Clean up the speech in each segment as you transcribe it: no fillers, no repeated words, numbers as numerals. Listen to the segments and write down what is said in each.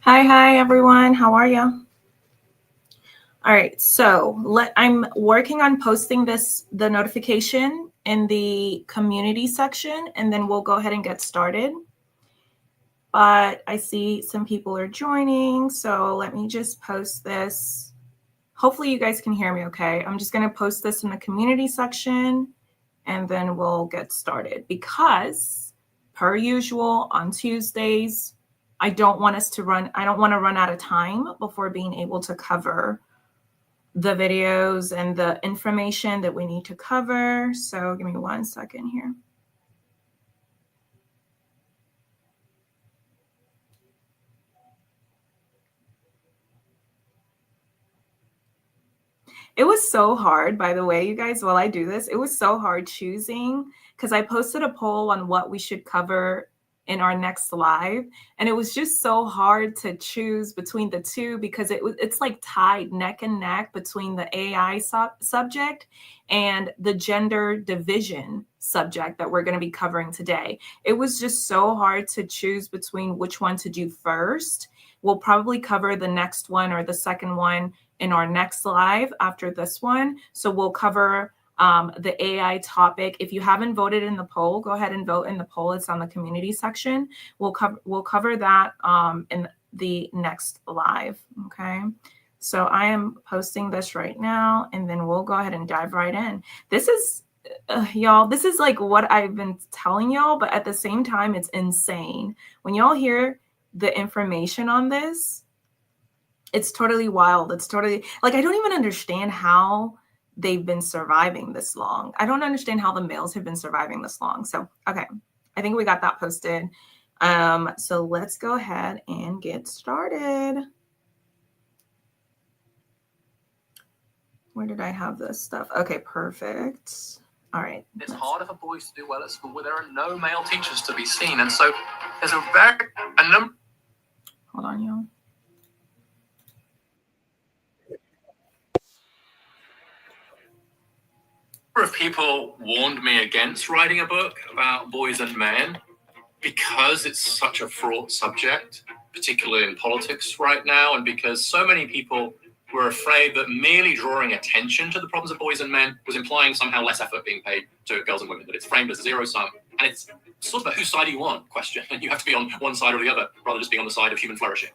Hi everyone. How are you? All right, so I'm working on posting the notification in the community section, and then we'll go ahead and get started. But I see some people are joining, so let me just post this. Hopefully you guys can hear me okay. I'm just going to post this in the community section, and then we'll get started. Because per usual on Tuesdays, I don't want to run out of time before being able to cover the videos and the information that we need to cover. So give me 1 second here. It was so hard, by the way, you guys, while I do this, it was so hard choosing because I posted a poll on what we should cover in our next live. And it was just so hard to choose between the two because it's like tied neck and neck between the AI subject and the gender division subject that we're going to be covering today. It was just so hard to choose between which one to do first. We'll probably cover the next one or the second one in our next live after this one. So we'll cover the AI topic. If you haven't voted in the poll, go ahead and vote in the poll. It's on the community section. We'll cover that in the next live. Okay. So I am posting this right now, and then we'll go ahead and dive right in. This is y'all, this is like what I've been telling y'all, but at the same time, it's insane. When y'all hear the information on this, it's totally wild. It's totally like, I don't even understand how they've been surviving this long. I don't understand how the males have been surviving this long. So, okay, I think we got that posted. So let's go ahead and get started. Where did I have this stuff? Okay, perfect. All right. It's harder for boys to do well at school where there are no male teachers to be seen. And so there's a number. Hold on, y'all. Of people warned me against writing a book about boys and men because it's such a fraught subject, particularly in politics right now, and because so many people were afraid that merely drawing attention to the problems of boys and men was implying somehow less effort being paid to girls and women, that it's framed as a zero sum, and it's sort of a whose side do you want question, and you have to be on one side or the other rather than just being on the side of human flourishing.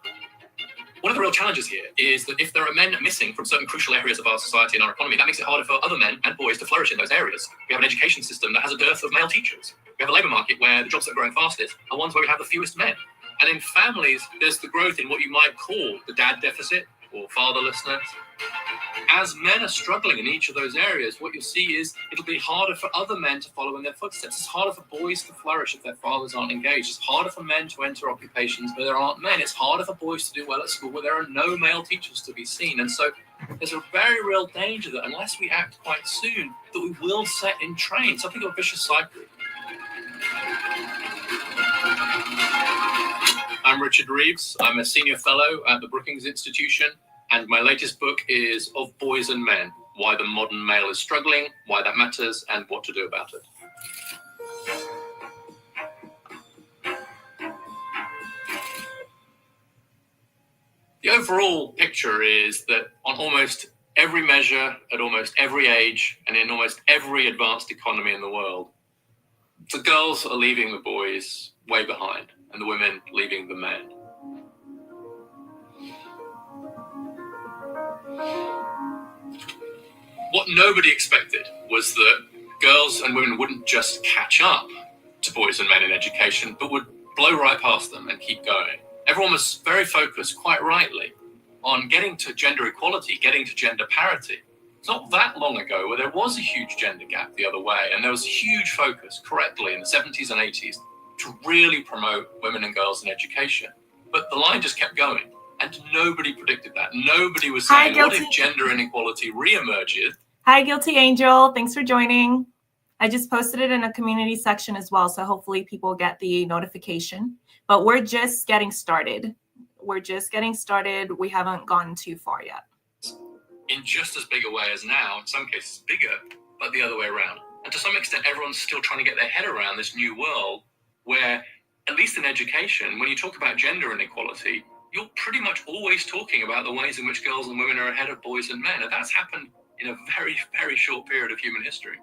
One of the real challenges here is that if there are men missing from certain crucial areas of our society and our economy, that makes it harder for other men and boys to flourish in those areas. We have an education system that has a dearth of male teachers. We have a labour market where the jobs that are growing fastest are ones where we have the fewest men. And in families, there's the growth in what you might call the dad deficit or fatherlessness. As men are struggling in each of those areas, what you'll see is it'll be harder for other men to follow in their footsteps. It's harder for boys to flourish if their fathers aren't engaged. It's harder for men to enter occupations where there aren't men. It's harder for boys to do well at school where there are no male teachers to be seen. And so there's a very real danger that unless we act quite soon, that we will set in train something of a vicious cycle. I'm Richard Reeves. I'm a senior fellow at the Brookings Institution, and my latest book is Of Boys and Men, Why the Modern Male is Struggling, Why That Matters, and What to Do About it. The overall picture is that on almost every measure, at almost every age, and in almost every advanced economy in the world, the girls are leaving the boys way behind, and the women leaving the men. What nobody expected was that girls and women wouldn't just catch up to boys and men in education, but would blow right past them and keep going. Everyone was very focused, quite rightly, on getting to gender equality, getting to gender parity. It's not that long ago where there was a huge gender gap the other way, and there was a huge focus, correctly, in the 70s and 80s to really promote women and girls in education. But the line just kept going. And nobody predicted that. Nobody was saying, what if gender inequality re-emerges? Hi, Guilty Angel. Thanks for joining. I just posted it in a community section as well, so hopefully people get the notification. But we're just getting started. We're just getting started. We haven't gone too far yet. In just as big a way as now, in some cases bigger, but the other way around. And to some extent, everyone's still trying to get their head around this new world where, at least in education, when you talk about gender inequality, you're pretty much always talking about the ways in which girls and women are ahead of boys and men. And that's happened in a very, very short period of human history.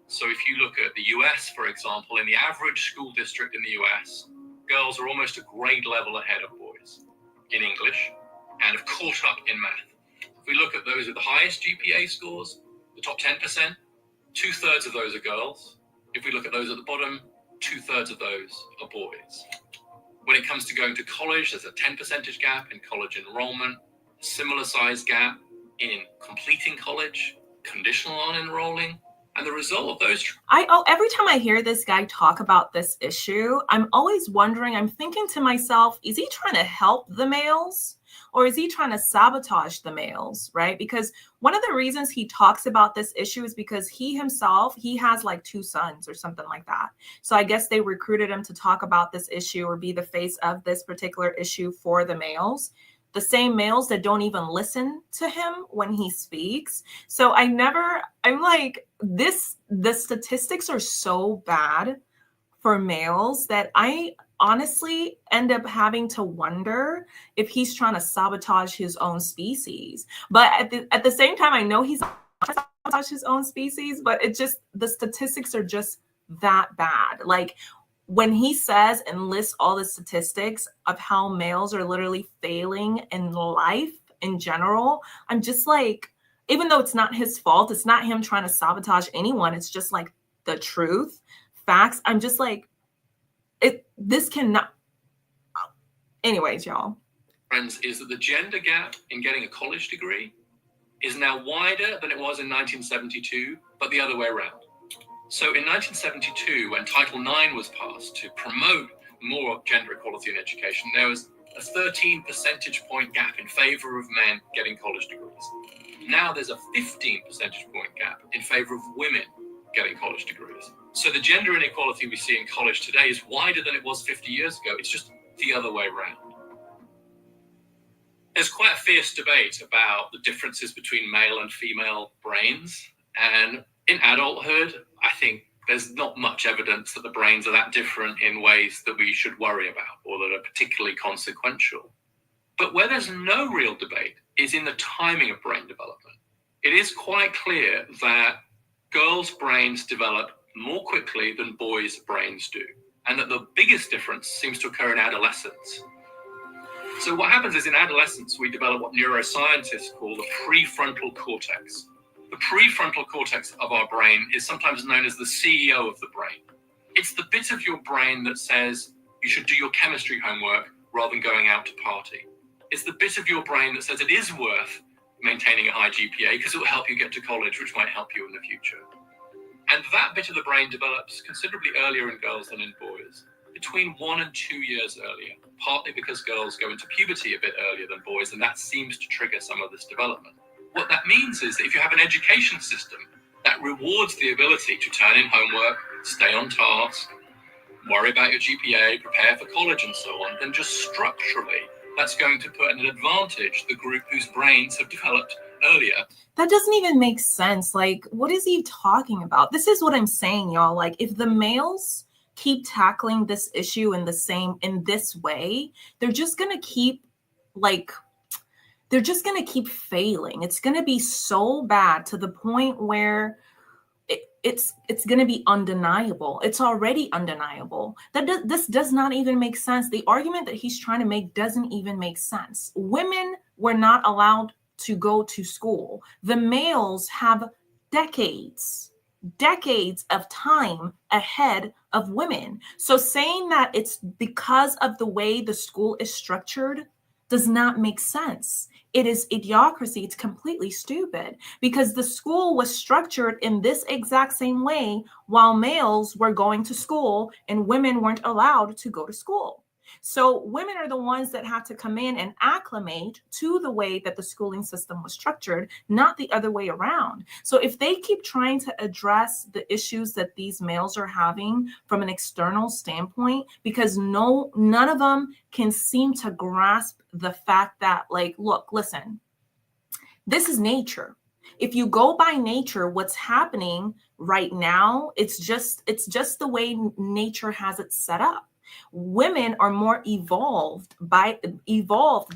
So if you look at the US, for example, in the average school district in the US, girls are almost a grade level ahead of boys in English and have caught up in math. If we look at those with the highest GPA scores, the top 10%, 2/3 of those are girls. If we look at those at the bottom, 2/3 of those are boys. When it comes to going to college, there's a 10 percentage gap in college enrollment, a similar size gap in completing college, conditional on enrolling. And the result of those... every time I hear this guy talk about this issue, I'm always wondering, I'm thinking to myself, is he trying to help the males? Or is he trying to sabotage the males, right? Because one of the reasons he talks about this issue is because he himself, he has like 2 sons or something like that. So I guess they recruited him to talk about this issue or be the face of this particular issue for the males. The same males that don't even listen to him when he speaks. So I'm like, the statistics are so bad for males that I honestly end up having to wonder if he's trying to sabotage his own species. But at the same time, I know he's not trying to sabotage his own species, but the statistics are just that bad. Like when he says and lists all the statistics of how males are literally failing in life in general, I'm just like, even though it's not his fault, it's not him trying to sabotage anyone, it's just like the truth, facts. I'm just like, this cannot. Anyways, y'all. Friends, is that the gender gap in getting a college degree is now wider than it was in 1972, but the other way around. So in 1972, when Title IX was passed to promote more gender equality in education, there was a 13 percentage point gap in favor of men getting college degrees. Now there's a 15 percentage point gap in favor of women getting college degrees. So the gender inequality we see in college today is wider than it was 50 years ago. It's just the other way around. There's quite a fierce debate about the differences between male and female brains. And in adulthood, I think there's not much evidence that the brains are that different in ways that we should worry about or that are particularly consequential. But where there's no real debate is in the timing of brain development. It is quite clear that girls' brains develop more quickly than boys' brains do, and that the biggest difference seems to occur in adolescence. So what happens is in adolescence, we develop what neuroscientists call the prefrontal cortex. The prefrontal cortex of our brain is sometimes known as the CEO of the brain. It's the bit of your brain that says you should do your chemistry homework rather than going out to party. It's the bit of your brain that says it is worth maintaining a high GPA because it will help you get to college, which might help you in the future. And that bit of the brain develops considerably earlier in girls than in boys, between 1 and 2 years earlier, partly because girls go into puberty a bit earlier than boys, and that seems to trigger some of this development. What that means is that if you have an education system that rewards the ability to turn in homework, stay on task, worry about your GPA, prepare for college and so on, then just structurally, that's going to put at an advantage the group whose brains have developed earlier. That doesn't even make sense. Like, what is he talking about? This is what I'm saying, y'all. Like, if the males keep tackling this issue in this way, they're just going to keep failing. It's going to be so bad to the point where it's going to be undeniable. It's already undeniable. This does not even make sense. The argument that he's trying to make doesn't even make sense. Women were not allowed to go to school. The males have decades of time ahead of women. So saying that it's because of the way the school is structured does not make sense. It is idiocracy. It's completely stupid because the school was structured in this exact same way while males were going to school and women weren't allowed to go to school. So women are the ones that had to come in and acclimate to the way that the schooling system was structured, not the other way around. So if they keep trying to address the issues that these males are having from an external standpoint, because none of them can seem to grasp the fact that, like, look, listen, this is nature. If you go by nature, what's happening right now, it's just the way nature has it set up. Women are more evolved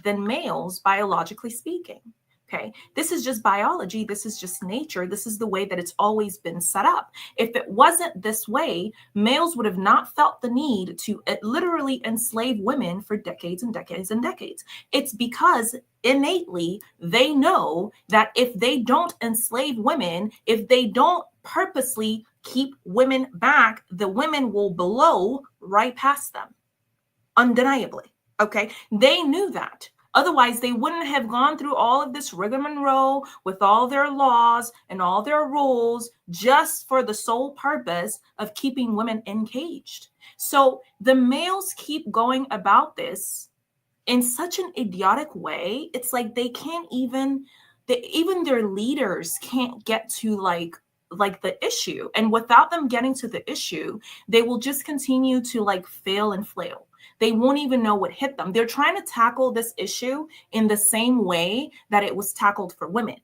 than males, biologically speaking. Okay, this is just biology. This is just nature. This is the way that it's always been set up. If it wasn't this way, males would have not felt the need to literally enslave women for decades and decades and decades. It's because innately they know that if they don't enslave women, if they don't purposely keep women back, the women will blow right past them, undeniably. Okay, they knew that. Otherwise, they wouldn't have gone through all of this rigmarole with all their laws and all their rules just for the sole purpose of keeping women encaged. So the males keep going about this in such an idiotic way. It's like they can't even, even their leaders can't get to like the issue. And without them getting to the issue, they will just continue to like fail and flail. They won't even know what hit them. They're trying to tackle this issue in the same way that it was tackled for women.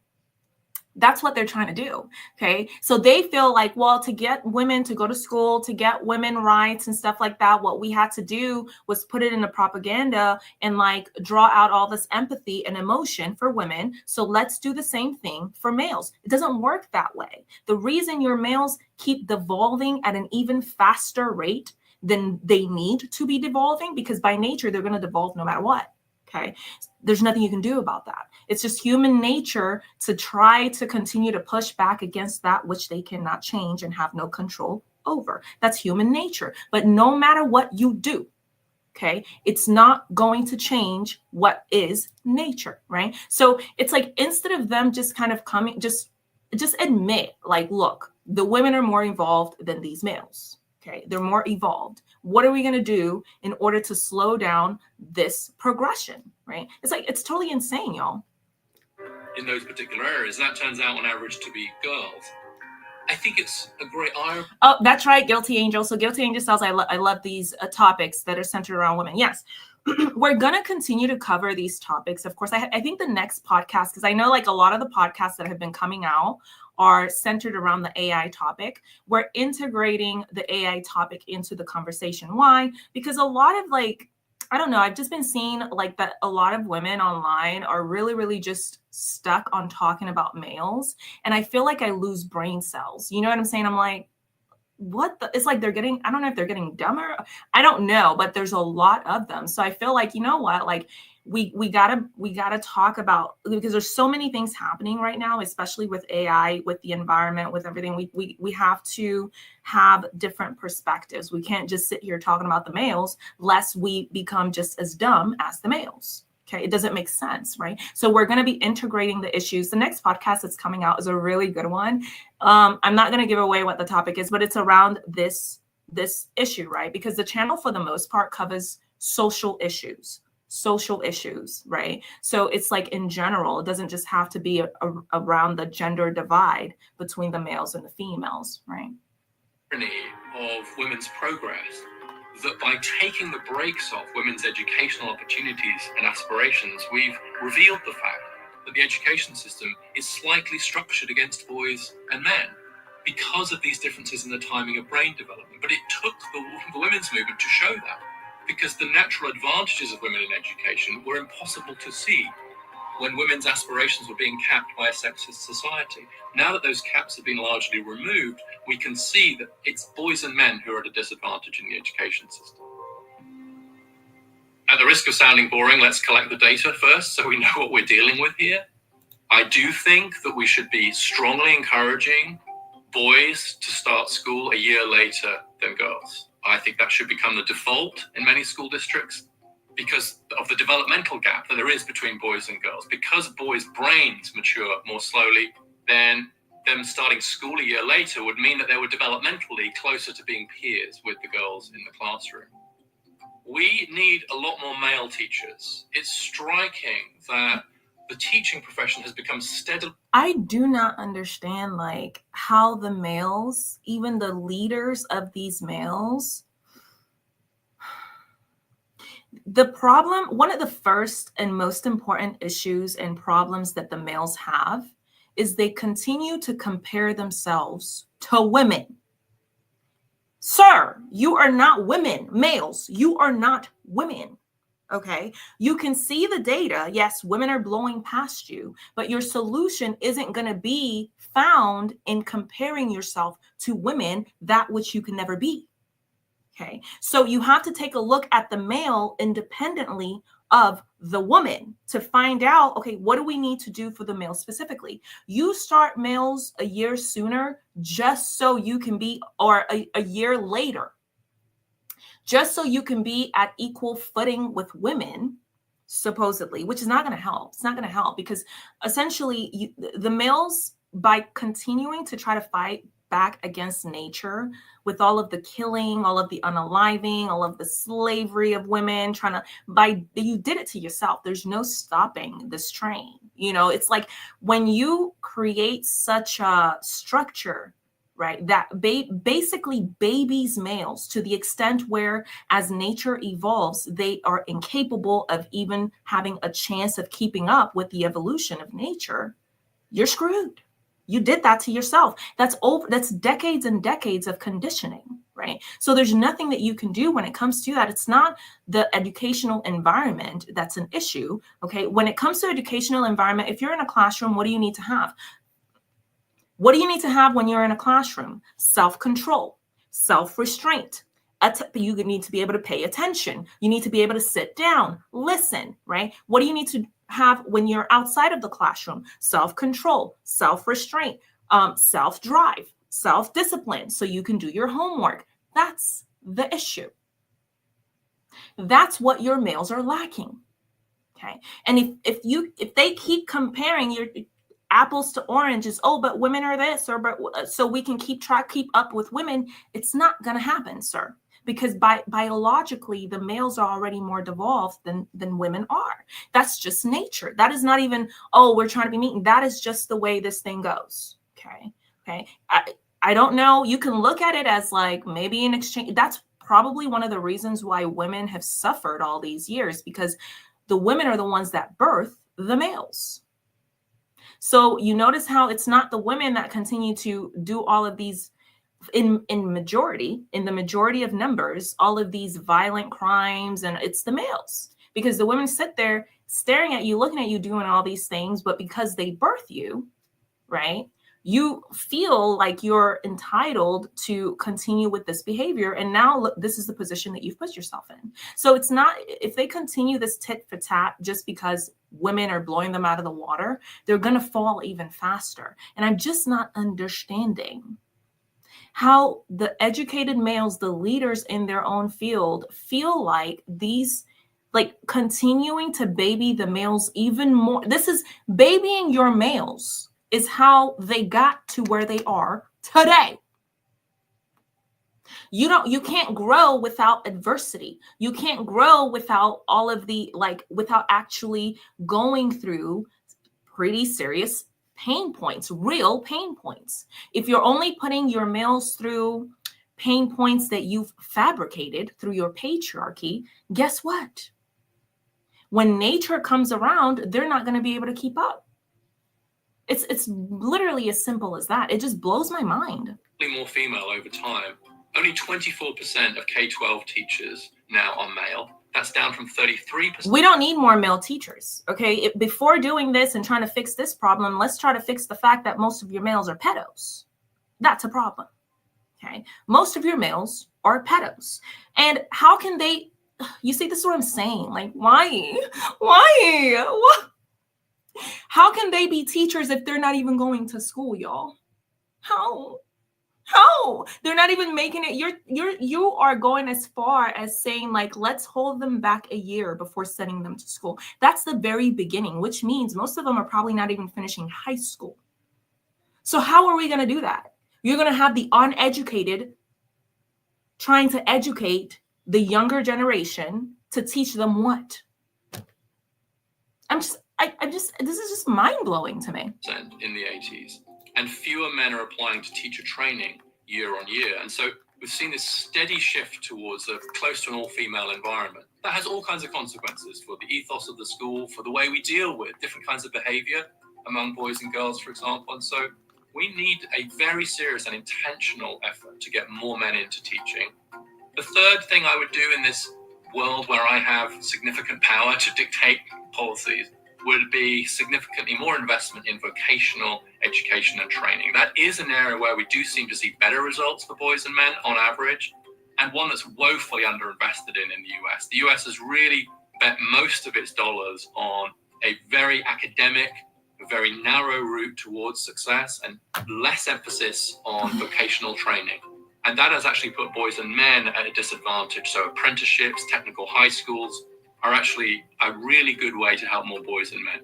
That's what they're trying to do. Okay. So they feel like, well, to get women to go to school, to get women rights and stuff like that, what we had to do was put it in the propaganda and like draw out all this empathy and emotion for women. So let's do the same thing for males. It doesn't work that way. The reason your males keep devolving at an even faster rate than they need to be devolving, because by nature, they're going to devolve no matter what. Okay. There's nothing you can do about that. It's just human nature to try to continue to push back against that which they cannot change and have no control over. That's human nature. But no matter what you do, okay, it's not going to change what is nature, right? So it's like, instead of them just kind of coming, just admit, like, look, the women are more evolved than these males. Okay, they're more evolved. What are we going to do in order to slow down this progression, right? It's like, it's totally insane, y'all. In those particular areas, that turns out on average to be girls. I think it's a great eye. Oh, that's right, Guilty Angel. So Guilty Angel says, I love these topics that are centered around women. Yes, we're going to continue to cover these topics. Of course, I think the next podcast, because I know like a lot of the podcasts that have been coming out are centered around the AI topic. We're integrating the AI topic into the conversation. Why? Because a lot of like, I don't know, I've just been seeing like that a lot of women online are really, really just stuck on talking about males. And I feel like I lose brain cells. You know what I'm saying? I'm like, what the, it's like they're getting, I don't know if they're getting dumber. I don't know, but there's a lot of them. So I feel like, you know what, like we gotta talk about, because there's so many things happening right now, especially with AI, with the environment, with everything. We have to have different perspectives. We can't just sit here talking about the males, lest we become just as dumb as the males. Okay, it doesn't make sense, right? So we're going to be integrating the issues. The next podcast that's coming out is a really good one. I'm not going to give away what the topic is, but it's around this issue, right? Because the channel, for the most part, covers social issues, right? So it's like, in general, it doesn't just have to be around the gender divide between the males and the females, right? Of women's progress, that by taking the brakes off women's educational opportunities and aspirations, we've revealed the fact that the education system is slightly structured against boys and men because of these differences in the timing of brain development. But it took the women's movement to show that, because the natural advantages of women in education were impossible to see when women's aspirations were being capped by a sexist society. Now that those caps have been largely removed, we can see that it's boys and men who are at a disadvantage in the education system. At the risk of sounding boring, let's collect the data first so we know what we're dealing with here. I do think that we should be strongly encouraging boys to start school a year later than girls. I think that should become the default in many school districts, because of the developmental gap that there is between boys and girls. Because boys' brains mature more slowly, then them starting school a year later would mean that they were developmentally closer to being peers with the girls in the classroom. We need a lot more male teachers. It's striking that the teaching profession has become steadily... I do not understand like how the males, even the leaders of these males, the problem, one of the first and most important issues and problems that the males have is they continue to compare themselves to women. Sir, you are not women. Males, you are not women. Okay. You can see the data. Yes, women are blowing past you, but your solution isn't going to be found in comparing yourself to women, that which you can never be. Okay. So you have to take a look at the male independently of the woman to find out, okay, what do we need to do for the male specifically? You start males a year sooner just so you can be, or a year later, just so you can be at equal footing with women, supposedly, which is not going to help. It's not going to help because essentially the males, by continuing to try to fight back against nature with all of the killing, all of the unaliving, all of the slavery of women, you did it to yourself. There's no stopping this train. It's like when you create such a structure, right, that basically babies males to the extent where as nature evolves, they are incapable of even having a chance of keeping up with the evolution of nature, you're screwed. You did that to yourself. That's decades and decades of conditioning, right? So there's nothing that you can do when it comes to that. It's not the educational environment that's an issue, okay? When it comes to educational environment, if you're in a classroom, what do you need to have? What do you need to have when you're in a classroom? Self-control, self-restraint. You need to be able to pay attention. You need to be able to sit down, listen, right? What do you need to have when you're outside of the classroom? Self-control, self-restraint, self-drive, self-discipline, so you can do your homework. That's the issue. That's what your males are lacking. Okay. And if they keep comparing your apples to oranges, but women are this, so we can keep up with women, it's not going to happen, sir, because biologically the males are already more devolved than women are. That's just nature. That is not even, we're trying to be mean. That is just the way this thing goes. Okay. I don't know. You can look at it as like maybe an exchange. That's probably one of the reasons why women have suffered all these years, because the women are the ones that birth the males. So you notice how it's not the women that continue to do all of these in the majority of numbers, all of these violent crimes, and it's the males, because the women sit there staring at you, looking at you, doing all these things, but because they birth you, right? You feel like you're entitled to continue with this behavior. And now look, this is the position that you've put yourself in. So it's not, if they continue this tit for tat just because women are blowing them out of the water, they're going to fall even faster. And I'm just not understanding how the educated males, the leaders in their own field, feel like continuing to baby the males even more. This is babying your males is how they got to where they are today. You can't grow without adversity. You can't grow without all of the, without actually going through pretty serious pain points, real pain points. If you're only putting your males through pain points that you've fabricated through your patriarchy, guess what? When nature comes around, they're not going to be able to keep up. It's literally as simple as that. It just blows my mind. More female over time. Only 24% of K-12 teachers now are male. That's down from 33%. We don't need more male teachers, okay? Before doing this and trying to fix this problem, let's try to fix the fact that most of your males are pedos. That's a problem, okay? Most of your males are pedos. And how can they, you see, this is what I'm saying. Like, why? What? How can they be teachers if they're not even going to school, y'all? How? They're not even making it. You are going as far as saying, like, let's hold them back a year before sending them to school. That's the very beginning, which means most of them are probably not even finishing high school. So how are we going to do that? You're going to have the uneducated trying to educate the younger generation to teach them what? This is just mind-blowing to me. In the 80s, and fewer men are applying to teacher training year on year. And so we've seen this steady shift towards a close to an all-female environment. That has all kinds of consequences for the ethos of the school, for the way we deal with different kinds of behavior among boys and girls, for example. And so We need a very serious and intentional effort to get more men into teaching. The third thing I would do in this world where I have significant power to dictate policies would be significantly more investment in vocational education and training. That is an area where we do seem to see better results for boys and men on average, and one that's woefully underinvested in the US. The US has really bet most of its dollars on a very academic, a very narrow route towards success, and less emphasis on vocational training. And that has actually put boys and men at a disadvantage. So apprenticeships, technical high schools are actually a really good way to help more boys and men.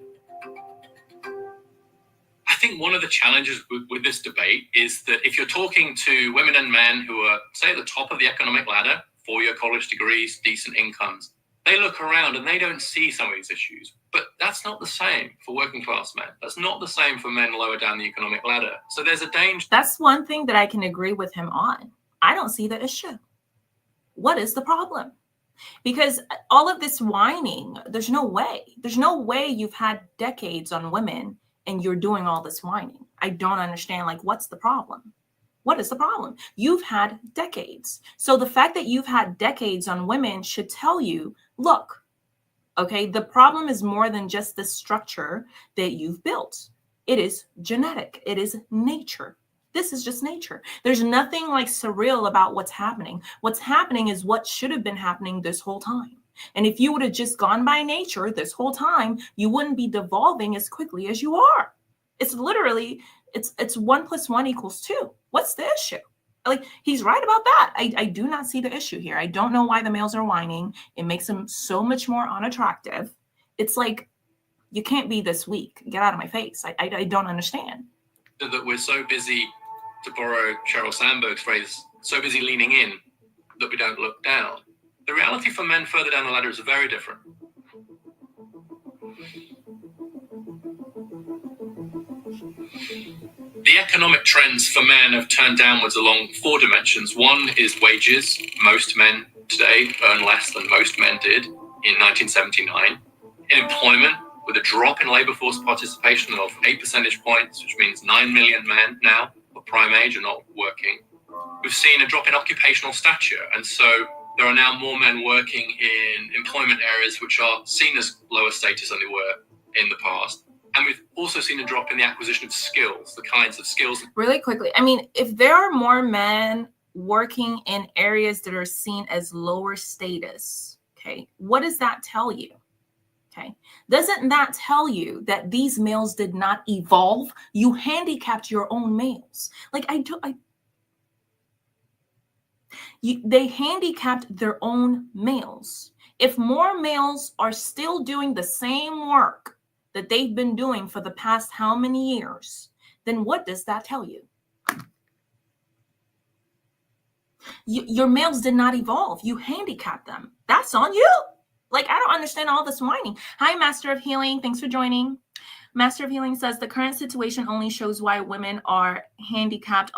I think one of the challenges with this debate is that if you're talking to women and men who are, say, at the top of the economic ladder, 4-year college degrees, decent incomes, they look around and they don't see some of these issues. But that's not the same for working class men. That's not the same for men lower down the economic ladder. So there's a danger. That's one thing that I can agree with him on. I don't see the issue. What is the problem? Because all of this whining, there's no way you've had decades on women and you're doing all this whining. I don't understand. Like, what's the problem? What is the problem? You've had decades. So the fact that you've had decades on women should tell you, look, okay, the problem is more than just the structure that you've built. It is genetic. It is nature. This is just nature. There's nothing like surreal about what's happening. What's happening is what should have been happening this whole time. And if you would have just gone by nature this whole time, you wouldn't be devolving as quickly as you are. It's literally, it's 1 + 1 = 2. What's the issue? Like, he's right about that. I do not see the issue here. I don't know why the males are whining. It makes them so much more unattractive. It's like, you can't be this weak. Get out of my face. I don't understand. That we're so busy, to borrow Sheryl Sandberg's phrase, so busy leaning in that we don't look down. The reality for men further down the ladder is very different. The economic trends for men have turned downwards along 4 dimensions. One is wages. Most men today earn less than most men did in 1979. In employment, with a drop in labor force participation of 8 percentage points, which means 9 million men now of prime age are not working. We've seen a drop in occupational stature, and so there are now more men working in employment areas which are seen as lower status than they were in the past. And we've also seen a drop in the acquisition of skills, the kinds of skills. Really quickly, I mean, if there are more men working in areas that are seen as lower status, okay, what does that tell you? Okay, doesn't that tell you that these males did not evolve? You handicapped your own males. Like, they handicapped their own males. If more males are still doing the same work that they've been doing for the past how many years, then what does that tell you? Your males did not evolve. You handicapped them. That's on you. Like, I don't understand all this whining. Hi, Master of Healing. Thanks for joining. Master of Healing says the current situation only shows why women are handicapped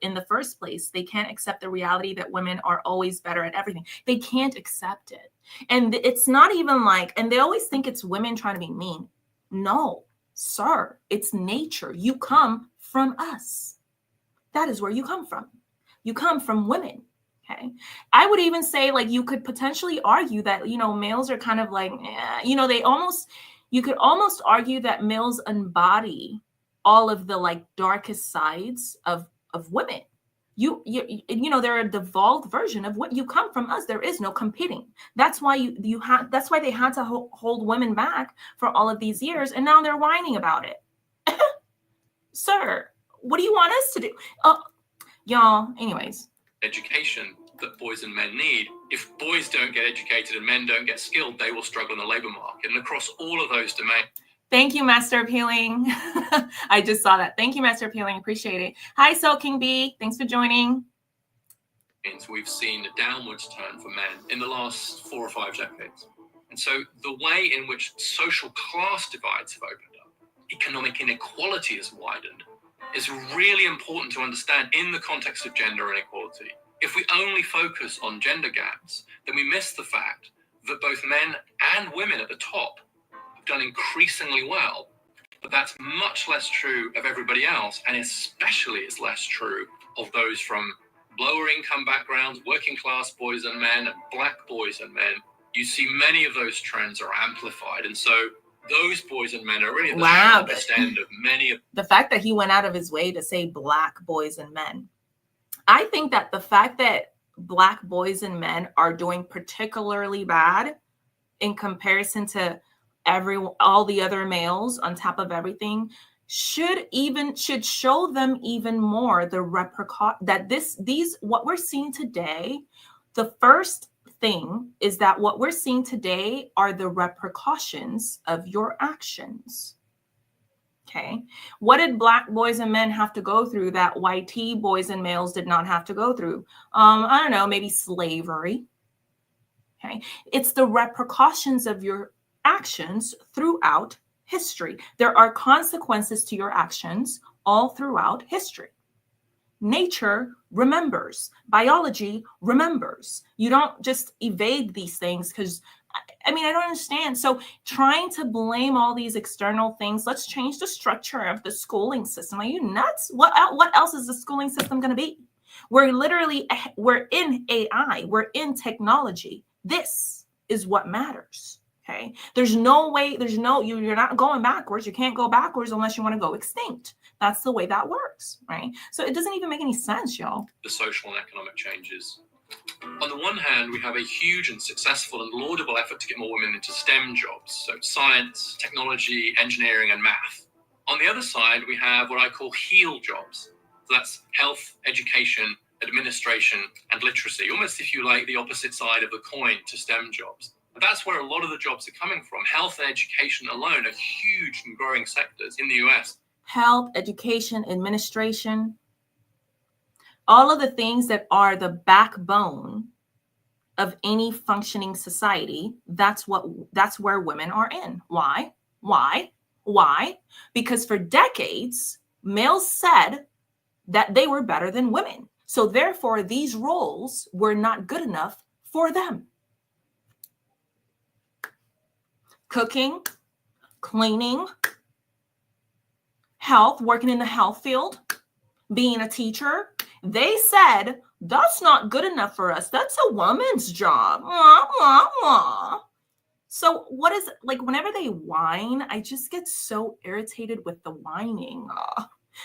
in the first place. They can't accept the reality that women are always better at everything. They can't accept it. And it's not even like, and they always think it's women trying to be mean. No, sir, it's nature. You come from us. That is where you come from. You come from women. Okay. I would even say, like, you could potentially argue that, males are kind of like, you could almost argue that males embody all of the like darkest sides of women. They're a devolved version of what you come from us. There is no competing. That's why that's why they had to hold women back for all of these years. And now they're whining about it. Sir, what do you want us to do? Y'all, anyways. Education that boys and men need. If boys don't get educated and men don't get skilled, they will struggle in the labor market. And across all of those domains. Thank you, Master of Healing. I just saw that. Thank you, Master of Healing. Appreciate it. Hi, Soul King B. Thanks for joining. We've seen a downwards turn for men in the last 4 or 5 decades. And so the way in which social class divides have opened up, economic inequality has widened, is really important to understand in the context of gender inequality. If we only focus on gender gaps, then we miss the fact that both men and women at the top have done increasingly well. But that's much less true of everybody else, and especially it's less true of those from lower income backgrounds, working class boys and men, and black boys and men. You see many of those trends are amplified, and so those boys and men are really at the sharpest end of many of the fact that he went out of his way to say black boys and men. I think that the fact that black boys and men are doing particularly bad in comparison to all the other males on top of everything should show them even more the that what we're seeing today. The first thing is that what we're seeing today are the repercussions of your actions. Okay. What did black boys and men have to go through that white boys and males did not have to go through? I don't know, maybe slavery. Okay. It's the repercussions of your actions throughout history. There are consequences to your actions all throughout history. Nature remembers. Biology remembers. You don't just evade these things because I don't understand. So trying to blame all these external things, let's change the structure of the schooling system. Are you nuts? What else is the schooling system going to be? We're in AI. We're in technology. This is what matters. Okay. There's no way, you're not going backwards. You can't go backwards unless you want to go extinct. That's the way that works, right? So it doesn't even make any sense, y'all. The social and economic changes. On the one hand, we have a huge and successful and laudable effort to get more women into STEM jobs, so science, technology, engineering, and math. On the other side, we have what I call HEAL jobs. So that's health, education, administration, and literacy, almost, if you like, the opposite side of the coin to STEM jobs. And that's where a lot of the jobs are coming from. Health and education alone are huge and growing sectors in the US. Health, education, administration, all of the things that are the backbone of any functioning society, that's where women are in. Why? Because for decades, males said that they were better than women. So therefore, these roles were not good enough for them. Cooking, cleaning, health, working in the health field, being a teacher. They said, that's not good enough for us. That's a woman's job. So what is, like, whenever they whine, I just get so irritated with the whining.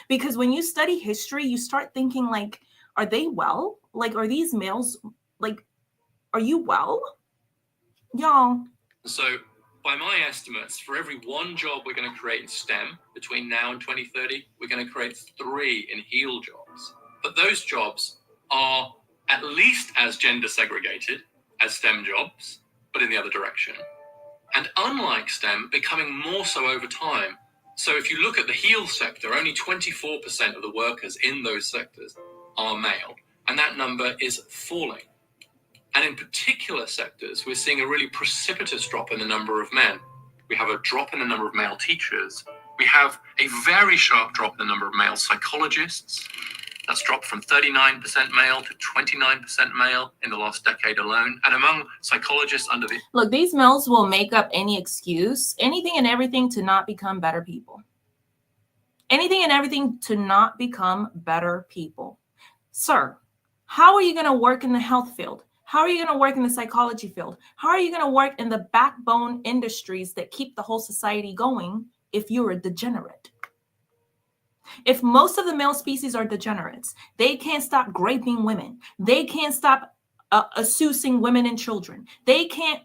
Because when you study history, you start thinking, like, are they well? Like, are these males, like, are you well? Y'all. So by my estimates, for every one job we're going to create in STEM between now and 2030, we're going to create 3 in HEAL jobs. But those jobs are at least as gender segregated as STEM jobs, but in the other direction. And unlike STEM, becoming more so over time. So if you look at the HEAL sector, only 24% of the workers in those sectors are male, and that number is falling. And in particular sectors, we're seeing a really precipitous drop in the number of men. We have a drop in the number of male teachers. We have a very sharp drop in the number of male psychologists. That's dropped from 39% male to 29% male in the last decade alone. And among psychologists under the... Look, these males will make up any excuse, anything and everything to not become better people. Anything and everything to not become better people. Sir, how are you going to work in the health field? How are you going to work in the psychology field? How are you going to work in the backbone industries that keep the whole society going if you're a degenerate? If most of the male species are degenerates, they can't stop raping women. They can't stop abusing women and children. They can't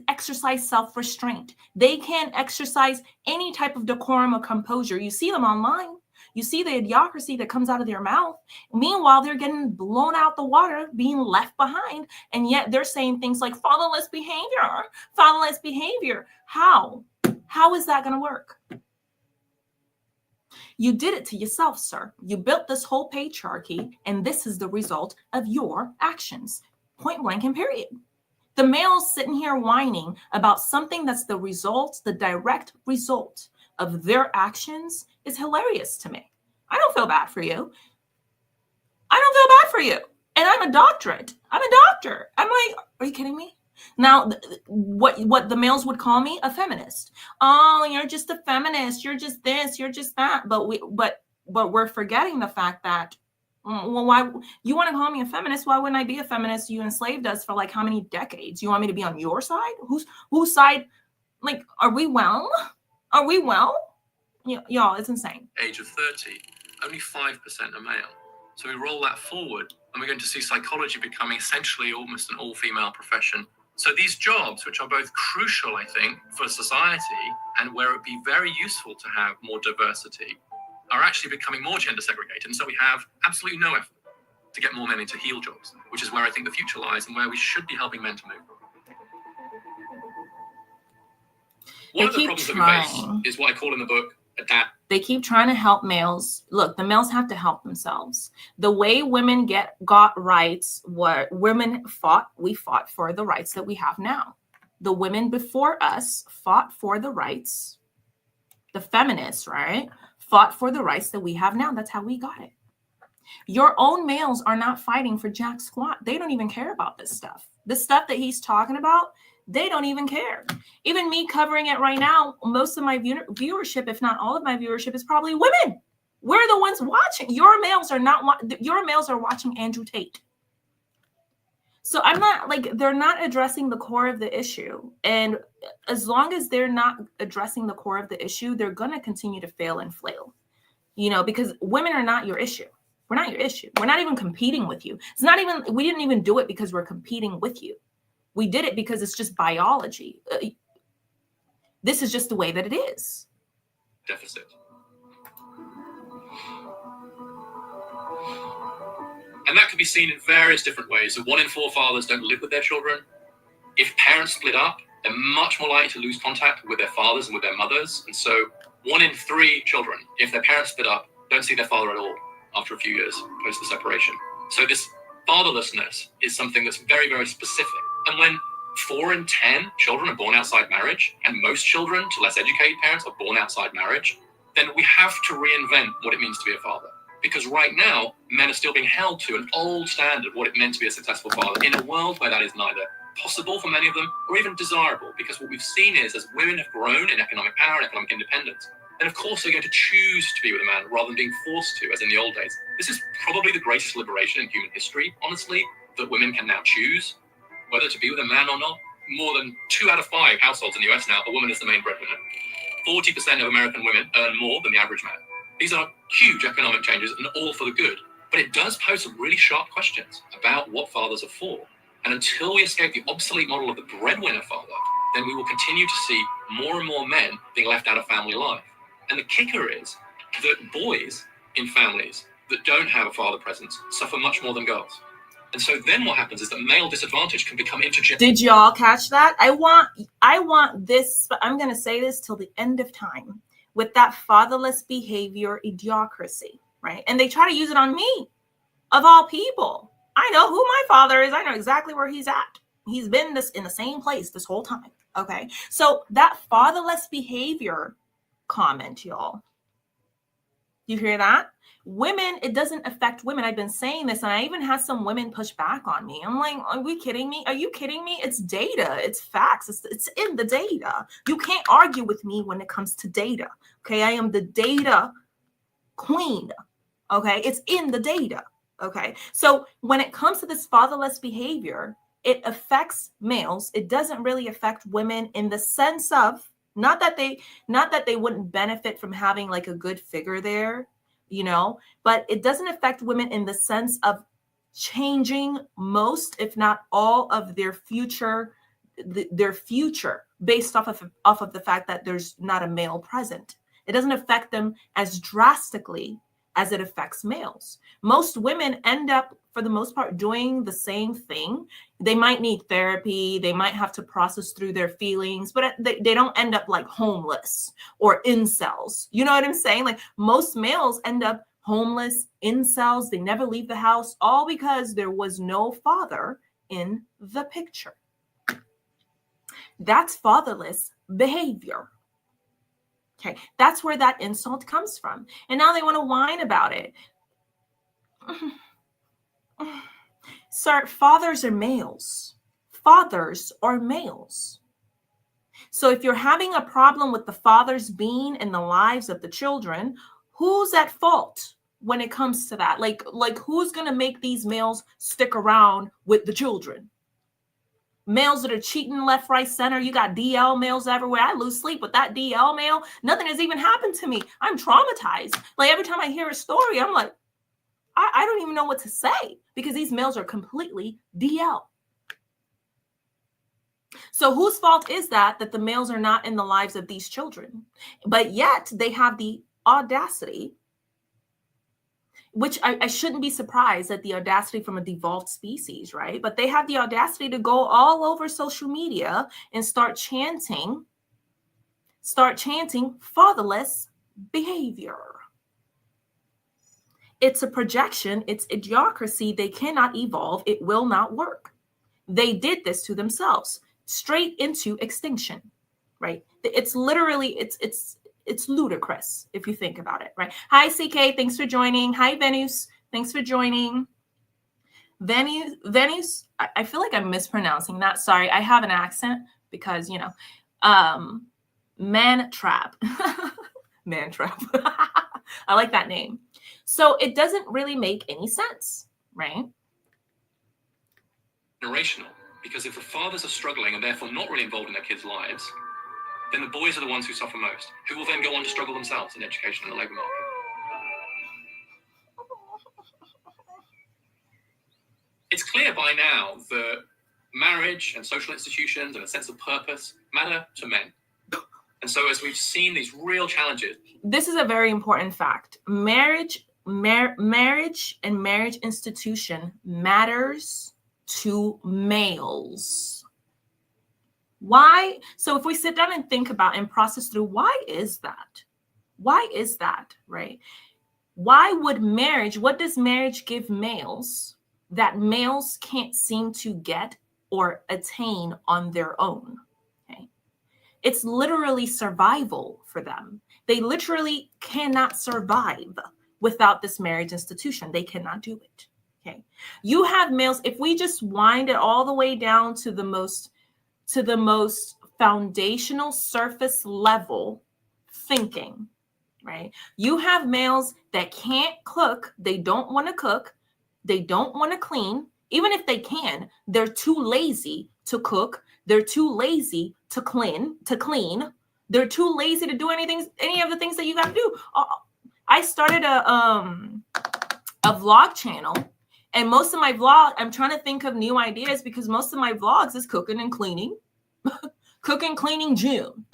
exercise self-restraint. They can't exercise any type of decorum or composure. You see them online. You see the idiocracy that comes out of their mouth. Meanwhile, they're getting blown out the water, being left behind. And yet they're saying things like fatherless behavior, fatherless behavior. How? How is that going to work? You did it to yourself, sir. You built this whole patriarchy, and this is the result of your actions. Point blank and period. The males sitting here whining about something that's the result, the direct result of their actions is hilarious to me. I don't feel bad for you. I don't feel bad for you. And I'm a doctorate. I'm a doctor. I'm like, are you kidding me? Now, what the males would call me, a feminist. Oh, you're just a feminist. You're just this. You're just that. But we're forgetting the fact that, well, why you want to call me a feminist? Why wouldn't I be a feminist? You enslaved us for like how many decades? You want me to be on your side? Whose side? Like, are we well? Are we well? Y'all, it's insane. Age of 30, only 5% are male. So we roll that forward, and we're going to see psychology becoming essentially almost an all-female profession. So these jobs, which are both crucial, I think, for society and where it would be very useful to have more diversity, are actually becoming more gender segregated. And so we have absolutely no effort to get more men into heel jobs, which is where I think the future lies and where we should be helping men to move. One of the problems that we face is what I call in the book adapt. They keep trying to help males. Look, the males have to help themselves. The way women got rights, what women fought, we fought for the rights that we have now. The women before us fought for the rights. The feminists, right, fought for the rights that we have now. That's how we got it. Your own males are not fighting for jack squat. They don't even care about this stuff. The stuff that he's talking about, they don't even care. Even me covering it right now, most of my viewership, if not all of my viewership, is probably women. We're the ones watching. Your males are watching Andrew Tate. So I'm not like, they're not addressing the core of the issue. And as long as they're not addressing the core of the issue, they're going to continue to fail and flail, because women are not your issue. We're not your issue. We're not even competing with you. We didn't even do it because we're competing with you. We did it because it's just biology. This is just the way that it is. Deficit. And that can be seen in various different ways. So 1 in 4 fathers don't live with their children. If parents split up, they're much more likely to lose contact with their fathers and with their mothers. And so 1 in 3 children, if their parents split up, don't see their father at all after a few years post the separation. So this fatherlessness is something that's very, very specific. And when 4 in 10 children are born outside marriage, and most children to less educated parents are born outside marriage, then we have to reinvent what it means to be a father. Because right now, men are still being held to an old standard of what it meant to be a successful father in a world where that is neither possible for many of them or even desirable. Because what we've seen is as women have grown in economic power and economic independence, then of course they're going to choose to be with a man rather than being forced to, as in the old days. This is probably the greatest liberation in human history, honestly, that women can now choose whether to be with a man or not. More than 2 out of 5 households in the US now, a woman is the main breadwinner. 40% of American women earn more than the average man. These are huge economic changes and all for the good. But it does pose some really sharp questions about what fathers are for. And until we escape the obsolete model of the breadwinner father, then we will continue to see more and more men being left out of family life. And the kicker is that boys in families that don't have a father presence suffer much more than girls. And so then what happens is that male disadvantage can become intergenerational. Did y'all catch that? I want this, but I'm going to say this till the end of time, with that fatherless behavior idiocracy, right? And they try to use it on me, of all people. I know who my father is. I know exactly where he's at. He's been in the same place this whole time. Okay. So that fatherless behavior comment, y'all. You hear that? Women, it doesn't affect women. I've been saying this, and I even had some women push back on me. I'm like, are we kidding me? Are you kidding me? It's data. It's facts. It's in the data. You can't argue with me when it comes to data. Okay. I am the data queen. Okay. It's in the data. Okay. So when it comes to this fatherless behavior, it affects males. It doesn't really affect women in the sense of, not that they wouldn't benefit from having like a good figure there, but it doesn't affect women in the sense of changing most, if not all, of their future based off of the fact that there's not a male present. It doesn't affect them as drastically as it affects males. Most women end up, for the most part, doing the same thing. They might need therapy. They might have to process through their feelings, but they don't end up like homeless or incels. You know what I'm saying? Like most males end up homeless, incels. They never leave the house, all because there was no father in the picture. That's fatherless behavior. Okay, that's where that insult comes from. And now they want to whine about it. Sir, fathers are males. fathers are males. So if you're having a problem with the fathers being in the lives of the children, who's at fault when it comes to that? Like who's going to make these males stick around with the children? Males that are cheating left, right, center. You got DL males everywhere. I lose sleep with that DL male. Nothing has even happened to me. I'm traumatized. Like every time I hear a story, I'm like, I don't even know what to say because these males are completely DL. So whose fault is that the males are not in the lives of these children? But yet they have the audacity, which I shouldn't be surprised at the audacity from a devolved species, right? But they have the audacity to go all over social media and start chanting fatherless behavior. It's a projection. It's idiocracy. They cannot evolve. It will not work. They did this to themselves, straight into extinction, right? It's literally, it's ludicrous if you think about it, right? Hi, CK. Thanks for joining. Hi, Venus. Thanks for joining. Venus, I feel like I'm mispronouncing that. Sorry, I have an accent because, man trap. Man trap. I like that name. So it doesn't really make any sense, right? Generational, because if the fathers are struggling and therefore not really involved in their kids' lives, then the boys are the ones who suffer most, who will then go on to struggle themselves in education and the labour market. It's clear by now that marriage and social institutions and a sense of purpose matter to men. And so as we've seen these real challenges. This is a very important fact. Marriage and marriage institution matters to males. Why? So if we sit down and think about and process through, why is that? Why is that, right? Why would marriage, what does marriage give males that males can't seem to get or attain on their own? Okay. It's literally survival for them. They literally cannot survive without this marriage institution. They cannot do it. Okay. You have males, if we just wind it all the way down to the most foundational surface level thinking, right? You have males that can't cook. They don't want to cook. They don't want to clean. Even if they can, they're too lazy to cook. They're too lazy to clean. They're too lazy to do any of the things that you got to do. I started a vlog channel, and most of my vlog, I'm trying to think of new ideas because most of my vlogs is cooking and cleaning. Cooking, cleaning, gym.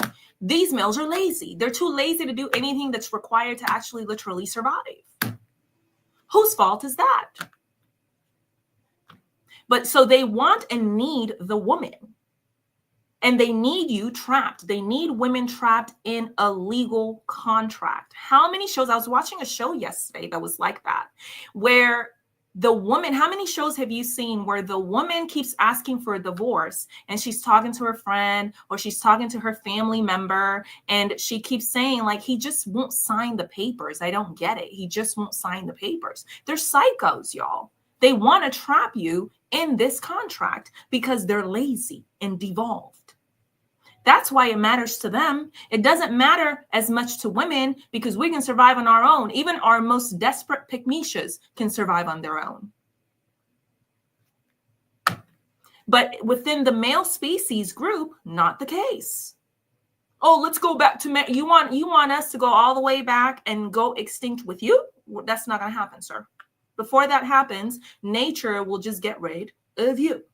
These males are lazy. They're too lazy to do anything that's required to actually literally survive. Whose fault is that? But so they want and need the woman. And they need you trapped. They need women trapped in a legal contract. How many shows? I was watching a show yesterday that was like that, where the woman, how many shows have you seen where the woman keeps asking for a divorce and she's talking to her friend or she's talking to her family member and she keeps saying like, he just won't sign the papers. I don't get it. He just won't sign the papers. They're psychos, y'all. They want to trap you in this contract because they're lazy and devolved. That's why it matters to them. It doesn't matter as much to women because we can survive on our own. Even our most desperate pygmishas can survive on their own. But within the male species group, not the case. Oh, let's go back to you want us to go all the way back and go extinct with you? That's not going to happen, sir. Before that happens, nature will just get rid of you.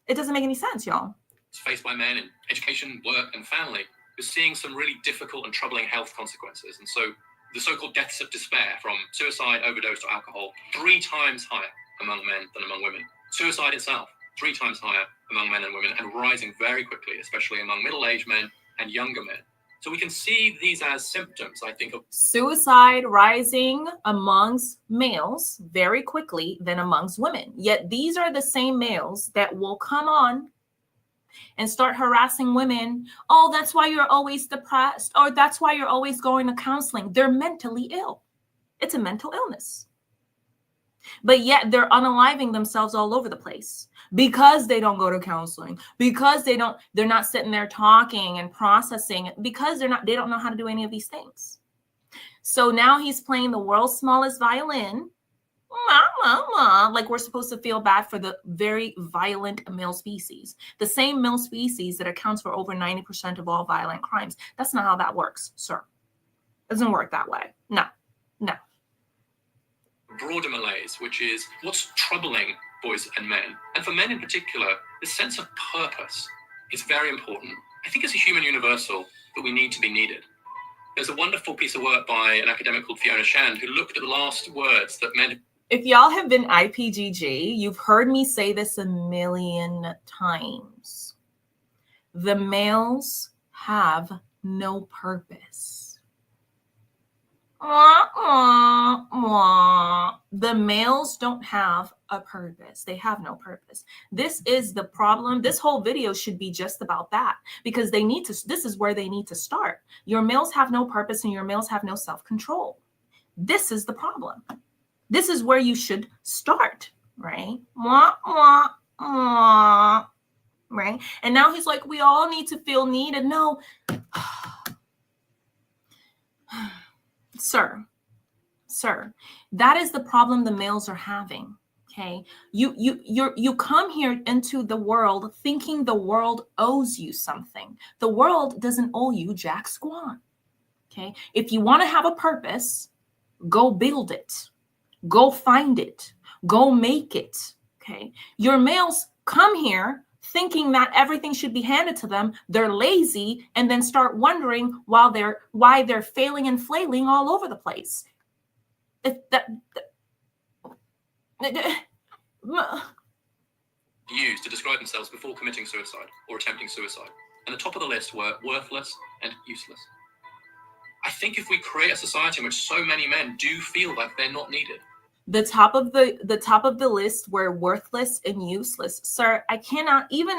It doesn't make any sense, y'all. Faced by men in education, work, and family, we're seeing some really difficult and troubling health consequences. And so the so-called deaths of despair from suicide, overdose, or alcohol, 3 times higher among men than among women. Suicide itself, 3 times higher among men and women, and rising very quickly, especially among middle-aged men and younger men. So we can see these as symptoms, I think, of suicide rising amongst males very quickly than amongst women. Yet these are the same males that will come on and start harassing women. Oh, that's why you're always depressed. Or that's why you're always going to counseling. They're mentally ill. It's a mental illness. but yet they're unaliving themselves all over the place because they don't go to counseling, because they're not sitting there talking and processing, because they don't know how to do any of these things. So now he's playing the world's smallest violin, like we're supposed to feel bad for the very violent male species, the same male species that accounts for over 90% of all violent crimes. That's not how that works, sir. It doesn't work that way. No. Broader malaise, which is what's troubling boys and men, and for men in particular, this sense of purpose is very important. I think it's a human universal that we need to be needed. There's a wonderful piece of work by an academic called Fiona Shand who looked at the last words that men. If y'all have been IPGG, you've heard me say this a million times. The males have no purpose. The males don't have a purpose. They have no purpose. This is the problem. This whole video should be just about that, because this is where they need to start. Your males have no purpose and your males have no self-control. This is the problem. This is where you should start, right? Right? And now he's like, we all need to feel needed. No. Sir, that is the problem the males are having. Okay, you come here into the world thinking the world owes you something. The world doesn't owe you jack squat. Okay, if you want to have a purpose, go build it, go find it, go make it. Okay, your males come here thinking that everything should be handed to them. They're lazy and then start wondering why they're failing and flailing all over the place. Used to describe themselves before committing suicide or attempting suicide. And the top of the list were worthless and useless. I think if we create a society in which so many men do feel like they're not needed. The top of the list were worthless and useless. Sir, I cannot, even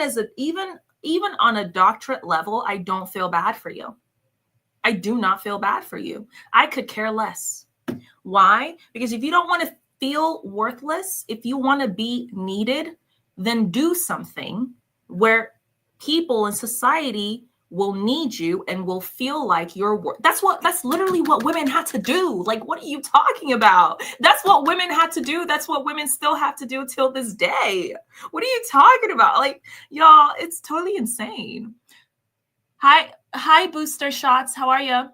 on a doctorate level, I don't feel bad for you. I do not feel bad for you. I could care less. Why? Because if you don't want to feel worthless, if you want to be needed, then do something where people in society will need you and will feel like you're worth. That's literally what women had to do. Like, what are you talking about? That's what women had to do. That's what women still have to do till this day. What are you talking about? Like, y'all, it's totally insane. Hi, Booster Shots. How are you?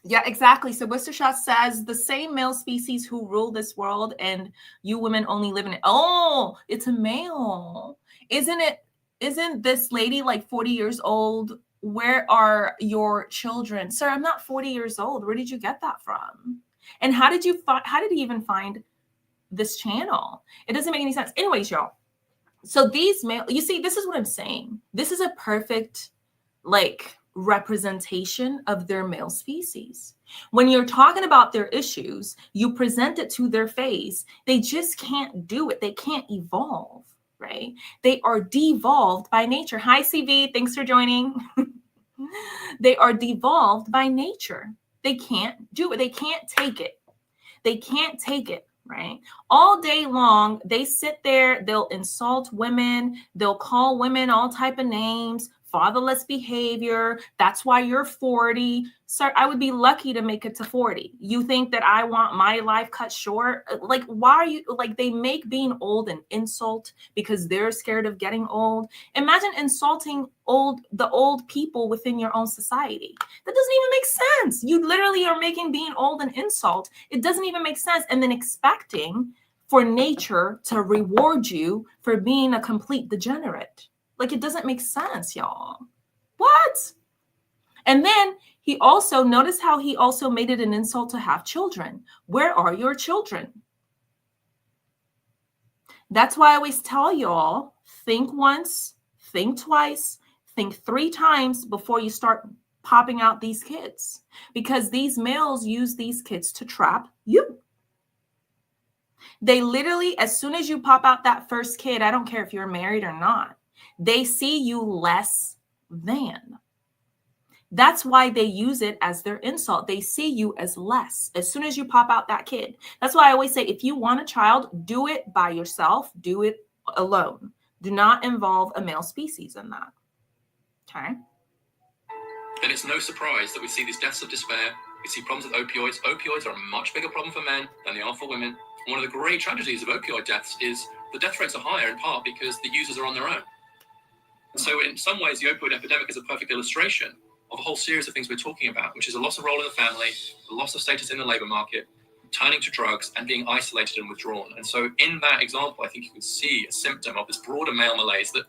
Yeah, exactly. So Booster Shots says the same male species who rule this world and you women only live in it. Oh, it's a male. Isn't this lady like 40 years old? Where are your children? Sir, I'm not 40 years old. Where did you get that from? And how did you even find this channel? It doesn't make any sense. Anyways, y'all. So these male, you see, this is what I'm saying. This is a perfect representation of their male species. When you're talking about their issues, you present it to their face. They just can't do it. They can't evolve. Right? They are devolved by nature. Hi, CV. Thanks for joining. They are devolved by nature. They can't do it. They can't take it. They can't take it, right? All day long, they sit there. They'll insult women. They'll call women all type of names. Fatherless behavior. That's why you're 40. Sir, I would be lucky to make it to 40. You think that I want my life cut short? Like, why are you, they make being old an insult because they're scared of getting old. Imagine insulting the old people within your own society. That doesn't even make sense. You literally are making being old an insult. It doesn't even make sense. And then expecting for nature to reward you for being a complete degenerate. It doesn't make sense, y'all. What? And then notice how he also made it an insult to have children. Where are your children? That's why I always tell y'all, think once, think twice, think 3 times before you start popping out these kids. Because these males use these kids to trap you. They literally, as soon as you pop out that first kid, I don't care if you're married or not, they see you less than. That's why they use it as their insult. They see you as less as soon as you pop out that kid. That's why I always say, if you want a child, do it by yourself, do it alone. Do not involve a male species in that. Okay. And it's no surprise that we see these deaths of despair. We see problems with opioids. Opioids are a much bigger problem for men than they are for women. One of the great tragedies of opioid deaths is the death rates are higher in part because the users are on their own. And so in some ways, the opioid epidemic is a perfect illustration of a whole series of things we're talking about, which is a loss of role in the family, a loss of status in the labor market, turning to drugs, and being isolated and withdrawn. And so in that example, I think you can see a symptom of this broader male malaise that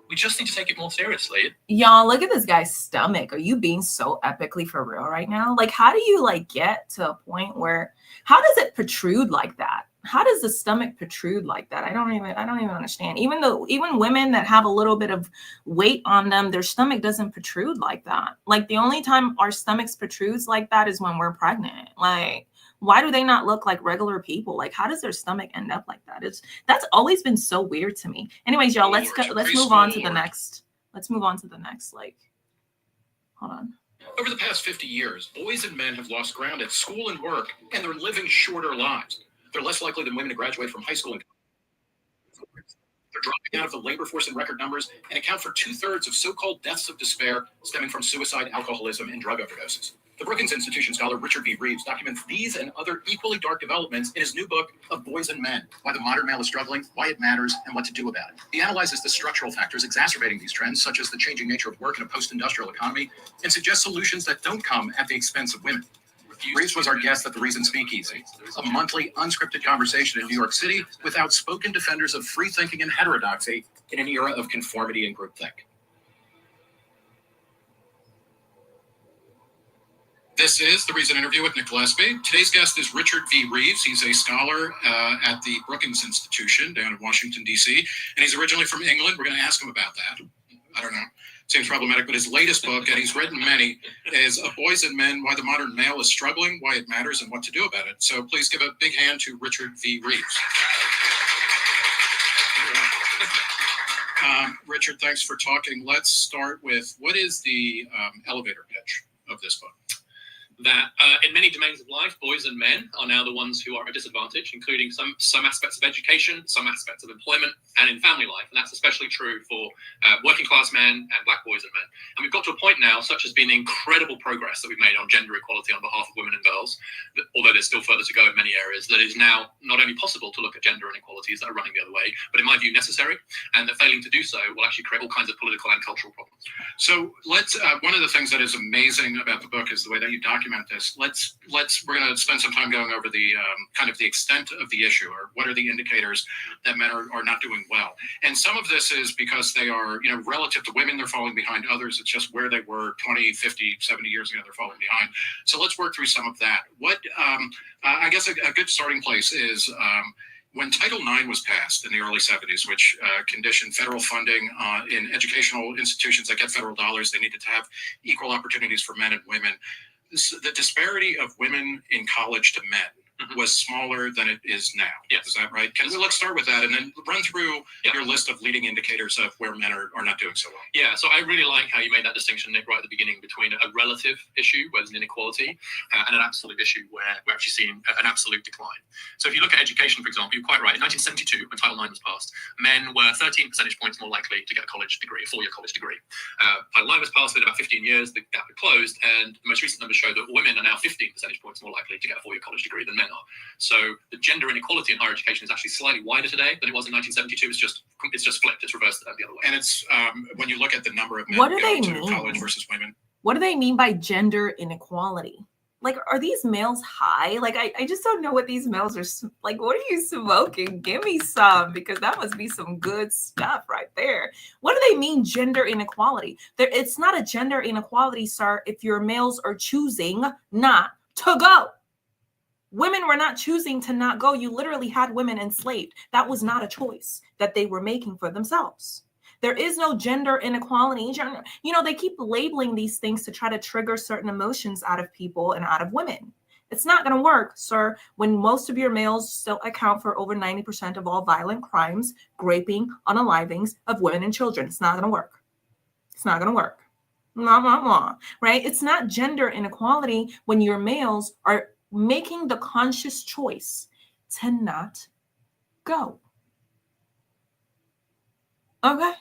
we just need to take it more seriously. Y'all, look at this guy's stomach. Are you being so epically for real right now? Like, how do you like get to a point where, how does it protrude like that? How does the stomach protrude like that? I don't even understand. Even women that have a little bit of weight on them, their stomach doesn't protrude like that. Like, the only time our stomachs protrudes like that is when we're pregnant. Like, why do they not look like regular people? Like, how does their stomach end up like that? That's always been so weird to me. Anyways, y'all, let's move on to the next. Let's move on to the next. Like, hold on. Over the past 50 years, boys and men have lost ground at school and work, and they're living shorter lives. They're less likely than women to graduate from high school and they're dropping out of the labor force in record numbers and account for 2/3 of so-called deaths of despair stemming from suicide, alcoholism, and drug overdoses. The Brookings Institution scholar Richard V. Reeves documents these and other equally dark developments in his new book of Boys and Men, Why the Modern Male is Struggling, Why It Matters, and What to Do About It. He analyzes the structural factors exacerbating these trends, such as the changing nature of work in a post-industrial economy, and suggests solutions that don't come at the expense of women. Reeves was our guest at the Reason Speakeasy, a monthly unscripted conversation in New York City with outspoken defenders of free thinking and heterodoxy in an era of conformity and groupthink. This is the Reason Interview with Nick Gillespie. Today's guest is Richard V. Reeves. He's a scholar at the Brookings Institution down in Washington, D.C., and he's originally from England. We're going to ask him about that. I don't know. Seems problematic, but his latest book, and he's written many, is Boys and Men, Why the Modern Male is Struggling, Why It Matters, and What to Do About It. So please give a big hand to Richard V. Reeves. Richard, thanks for talking. Let's start with, what is the elevator pitch of this book? That in many domains of life, boys and men are now the ones who are at a disadvantage, including some aspects of education, some aspects of employment, and in family life. And that's especially true for working class men and black boys and men. And we've got to a point now, such has been the incredible progress that we've made on gender equality on behalf of women and girls, that, although there's still further to go in many areas, that is now not only possible to look at gender inequalities that are running the other way, but in my view necessary, and that failing to do so will actually create all kinds of political and cultural problems. So let's, one of the things that is amazing about the book is the way that you document this. We're going to spend some time going over the kind of the extent of the issue, or what are the indicators that men are not doing well. And some of this is because they are, relative to women, they're falling behind. Others, it's just where they were 20, 50, 70 years ago, they're falling behind. So let's work through some of that. What, I guess a good starting place is when Title IX was passed in the early 70s, which conditioned federal funding in educational institutions that get federal dollars, they needed to have equal opportunities for men and women. The disparity of women in college to men was smaller than it is now. Yes. Is that right? Let's start with that and then run through your list of leading indicators of where men are not doing so well. Yeah, so I really like how you made that distinction, Nick, right at the beginning between a relative issue where there's an inequality and an absolute issue where we're actually seeing an absolute decline. So if you look at education, for example, you're quite right. In 1972, when Title IX was passed, men were 13 percentage points more likely to get a college degree, a four-year college degree. Title IX was passed in about 15 years, the gap had closed, and the most recent numbers show that women are now 15 percentage points more likely to get a four-year college degree than men are. So the gender inequality in higher education is actually slightly wider today than it was in 1972. It's just flipped. It's reversed the other way. And it's when you look at the number of men going to college versus women. What do they mean by gender inequality? Like, are these males high? Like, I just don't know what these males are like. What are you smoking? Give me some, because that must be some good stuff right there. What do they mean gender inequality? It's not a gender inequality, sir, if your males are choosing not to go. Women were not choosing to not go. You literally had women enslaved. That was not a choice that they were making for themselves. There is no gender inequality. They keep labeling these things to try to trigger certain emotions out of people and out of women. It's not going to work, sir, when most of your males still account for over 90% of all violent crimes, raping, unalivings of women and children. It's not going to work. It's not going to work. Right? It's not gender inequality when your males are making the conscious choice to not go. Okay.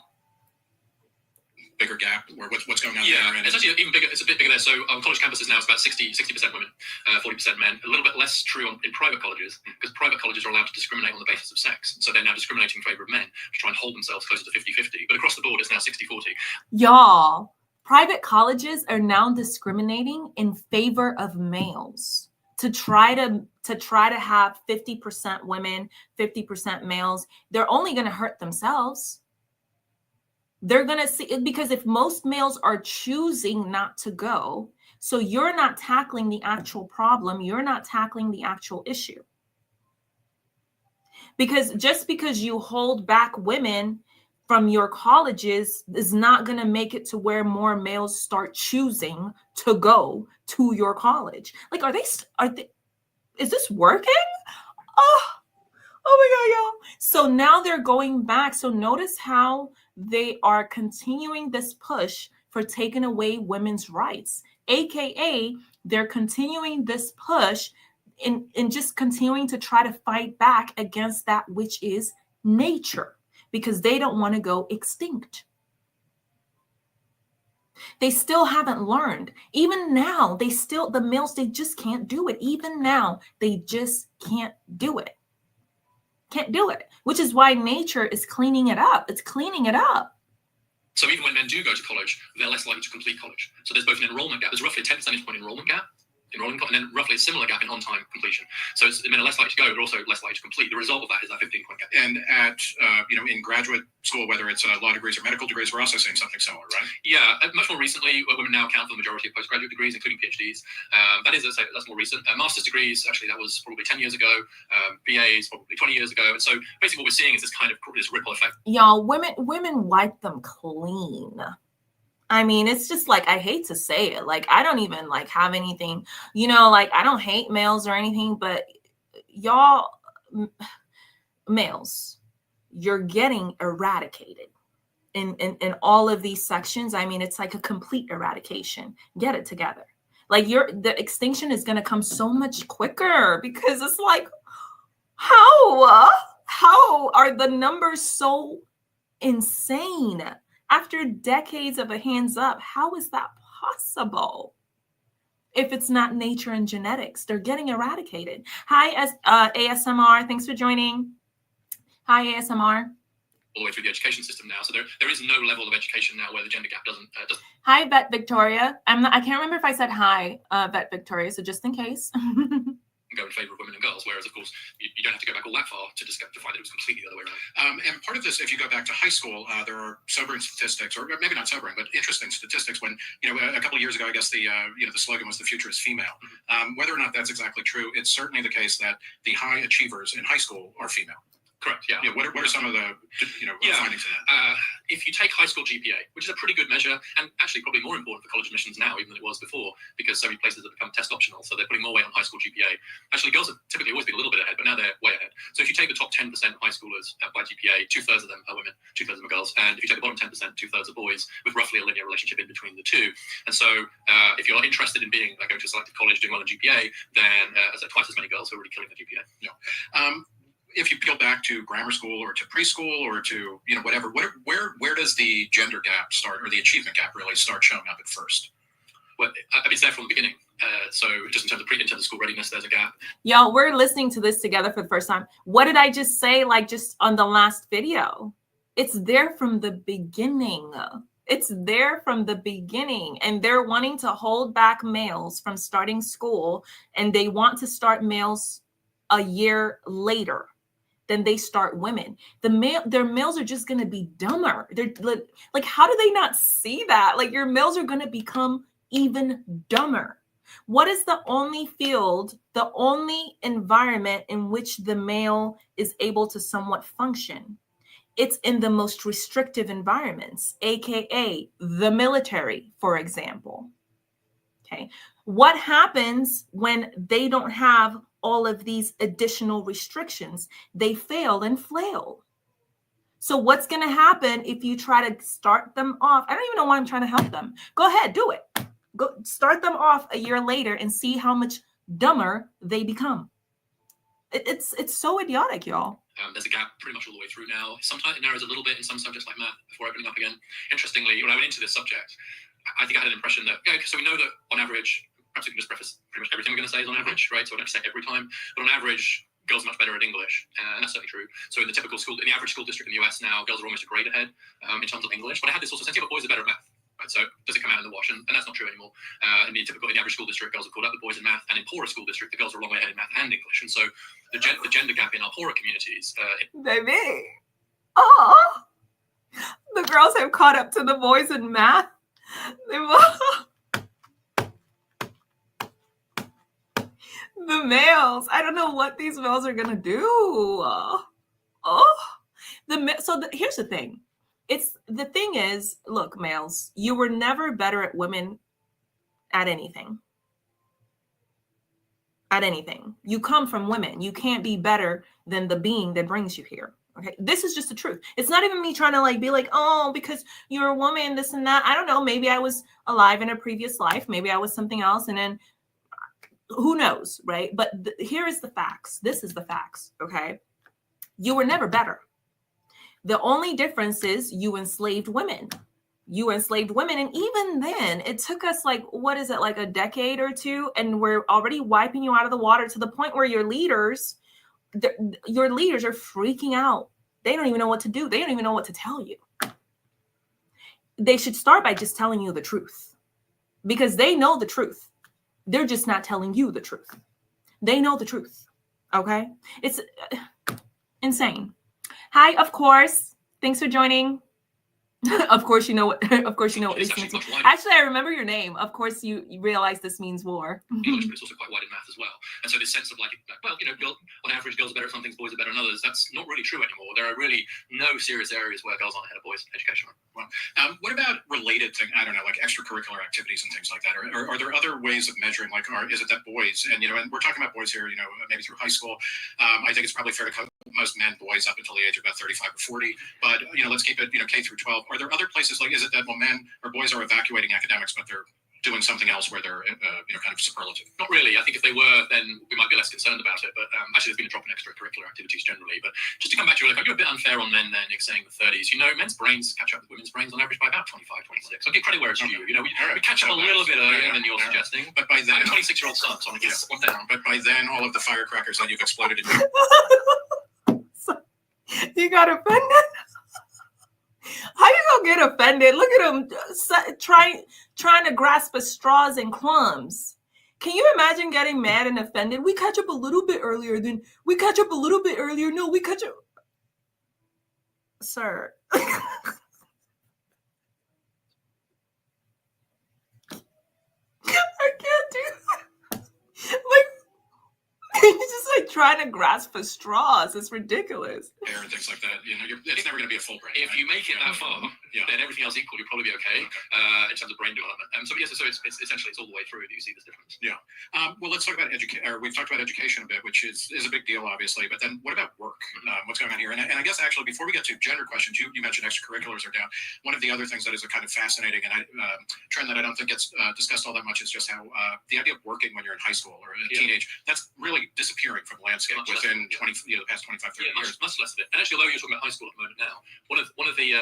Bigger gap, or what's going on Yeah, there? it's actually even bigger. It's a bit bigger there. So on college campuses now, it's about 60% women, 40% men. A little bit less true in private colleges, because private colleges are allowed to discriminate on the basis of sex. So they're now discriminating in favor of men to try and hold themselves closer to 50-50. But across the board, it's now 60-40. Y'all, private colleges are now discriminating in favor of males to try to have 50% women, 50% males. They're only going to hurt themselves. They're going to see, because if most males are choosing not to go, so you're not tackling the actual problem, you're not tackling the actual issue. Because just because you hold back women from your colleges is not going to make it to where more males start choosing to go to your college. Like, are they, is this working? Oh my God, y'all. So now they're going back. So notice how they are continuing this push for taking away women's rights, AKA they're continuing this push in just continuing to try to fight back against that which is nature, because they don't want to go extinct. They still haven't learned. Even now, the males, they just can't do it. Even now, they just can't do it. Can't do it, which is why nature is cleaning it up. It's cleaning it up. So even when men do go to college, they're less likely to complete college. So there's both an enrollment gap. There's roughly a 10 percentage point enrollment gap, and then roughly a similar gap in on-time completion. So men are less likely to go, but also less likely to complete. The result of that is that 15-point gap. And at in graduate school, whether it's law degrees or medical degrees, we're also seeing something similar, right? Yeah, much more recently, women now account for the majority of postgraduate degrees, including PhDs. That's more recent. Master's degrees, actually, that was probably 10 years ago. BAs, probably 20 years ago. And so basically, what we're seeing is this ripple effect. Y'all, women wipe them clean. I mean, it's just like, I hate to say it. Like, I don't even like have anything, like, I don't hate males or anything, but y'all, males, you're getting eradicated in all of these sections. I mean, it's like a complete eradication. Get it together. Like, the extinction is going to come so much quicker, because it's like, how are the numbers so insane? After decades of a hands up, how is that possible? If it's not nature and genetics, they're getting eradicated. Hi, ASMR. Thanks for joining. Hi, ASMR. All the way through the education system now. So there is no level of education now where the gender gap doesn't. Hi, Vet Victoria. I can't remember if I said hi, Vet Victoria, so just in case. Go in favor of women and girls, whereas of course you don't have to go back all that far to find that it was completely the other way around. And part of this, if you go back to high school, there are sobering statistics, or maybe not sobering, but interesting statistics. When a couple of years ago, I guess the slogan was "The future is female." Whether or not that's exactly true, it's certainly the case that the high achievers in high school are female. Correct. Yeah. What are some of the findings of that? If you take high school GPA, which is a pretty good measure, and actually probably more important for college admissions now even than it was before, because so many places have become test optional, so they're putting more weight on high school GPA. Actually, girls have typically always been a little bit ahead, but now they're way ahead. So if you take the top 10% of high schoolers by GPA, 2/3 of them are women, 2/3 of them are girls, and if you take the bottom 10%, 2/3 are boys, with roughly a linear relationship in between the two. And so if you're interested in going to a selected college, doing well in GPA, then twice as many girls who are already killing the GPA. Yeah. If you go back to grammar school or to preschool or to whatever, where does the gender gap start, or the achievement gap really start showing up at first? Well, it's there from the beginning. So just in terms of school readiness, there's a gap. Y'all, we're listening to this together for the first time. What did I just say? Like, just on the last video, it's there from the beginning. It's there from the beginning, and they're wanting to hold back males from starting school, and they want to start males a year later than they start women. Their males are just going to be dumber. They're like, how do they not see that? Like, your males are going to become even dumber. What is the only field, the only environment in which the male is able to somewhat function? It's in the most restrictive environments, AKA the military, for example. Okay. What happens when they don't have all of these additional restrictions? They fail and flail. So what's going to happen if you try to start them off? I don't even know why I'm trying to help them. Go ahead, do it. Go start them off a year later and see how much dumber they become. It's so idiotic, y'all. There's a gap pretty much all the way through now. Sometimes it narrows a little bit in some subjects like math before opening up again. Interestingly, when I went into this subject, I think I had an impression that, so we know that on average, perhaps we can just preface pretty much everything we're going to say is on average, right? So I don't have to say every time, but on average, girls are much better at English, and that's certainly true. So in the typical school, in the average school district in the US now, girls are almost a grade ahead in terms of English. But I had this also sense, but boys are better at math. Right, so does it come out in the wash? And that's not true anymore. In the average school district, girls are called up the boys in math, and in poorer school district, the girls are a long way ahead in math and English. And so the gender gap in our poorer communities. Baby, oh, the girls have caught up to the boys in math. The males, I don't know what these males are gonna do. Here's the thing. The thing is, look, males, you were never better at women at anything. At anything. You come from women. You can't be better than the being that brings you here. Okay. This is just the truth. It's not even me trying to be like, oh, because you're a woman, this and that. I don't know. Maybe I was alive in a previous life. Maybe I was something else. And then who knows, right? But here is the facts. This is the facts. Okay. You were never better. The only difference is you enslaved women. You enslaved women. And even then, it took us a decade or two, and we're already wiping you out of the water to the point where your leaders are freaking out. They don't even know what to do. They don't even know what to tell you. They should start by just telling you the truth, because they know the truth. They're just not telling you the truth. They know the truth. Okay? It's insane. Hi, of course. Thanks for joining. Of course, you know what. Of course, you know what this means. Actually, I remember your name. Of course, you realize this means war. English, but it's also quite wide in math as well. And so this sense of on average, girls are better at some things, boys are better at others. That's not really true anymore. There are really no serious areas where girls aren't ahead of boys in education. Well, what about related to, I don't know, like extracurricular activities and things like that? Or are there other ways of measuring, is it that boys, and we're talking about boys here, maybe through high school. I think it's probably fair to cut most men, boys up until the age of about 35 or 40. But, let's keep it, K through 12. Are there other places, is it that men or boys are evacuating academics, but they're doing something else where they're, kind of superlative? Not really. I think if they were, then we might be less concerned about it. But actually, there's been a drop in extracurricular activities generally. But just to come back to you're a bit unfair on men then, Nick, saying the 30s. Men's brains catch up with women's brains on average by about 25, 26. I'll give credit where it's due. We catch up a little bit earlier than you're suggesting. But by then, 26-year-old son, so one down. But by then, all of the firecrackers that you've exploded in. You got offended? How you gonna get offended? Look at him trying to grasp at straws and crumbs. Can you imagine getting mad and offended? We catch up a little bit earlier. No, we catch up. Sir. I can't do that. He's just trying to grasp for straws. It's ridiculous. Air and things like that. It's never going to be a full brain. If you make it that far, then everything else equal, you'll probably be okay in terms of brain development. So it's essentially it's all the way through that you see this difference. Yeah. Well, let's talk about education. We've talked about education a bit, which is a big deal, obviously. But then what about work? What's going on here? And I guess actually before we get to gender questions, you mentioned extracurriculars are down. One of the other things that is a kind of fascinating and trend that I don't think gets discussed all that much is just how the idea of working when you're in high school or a teenage, that's really disappearing from the landscape within the past 25, 30 years. Much less of it. And actually, although you're talking about high school at the moment now, one of the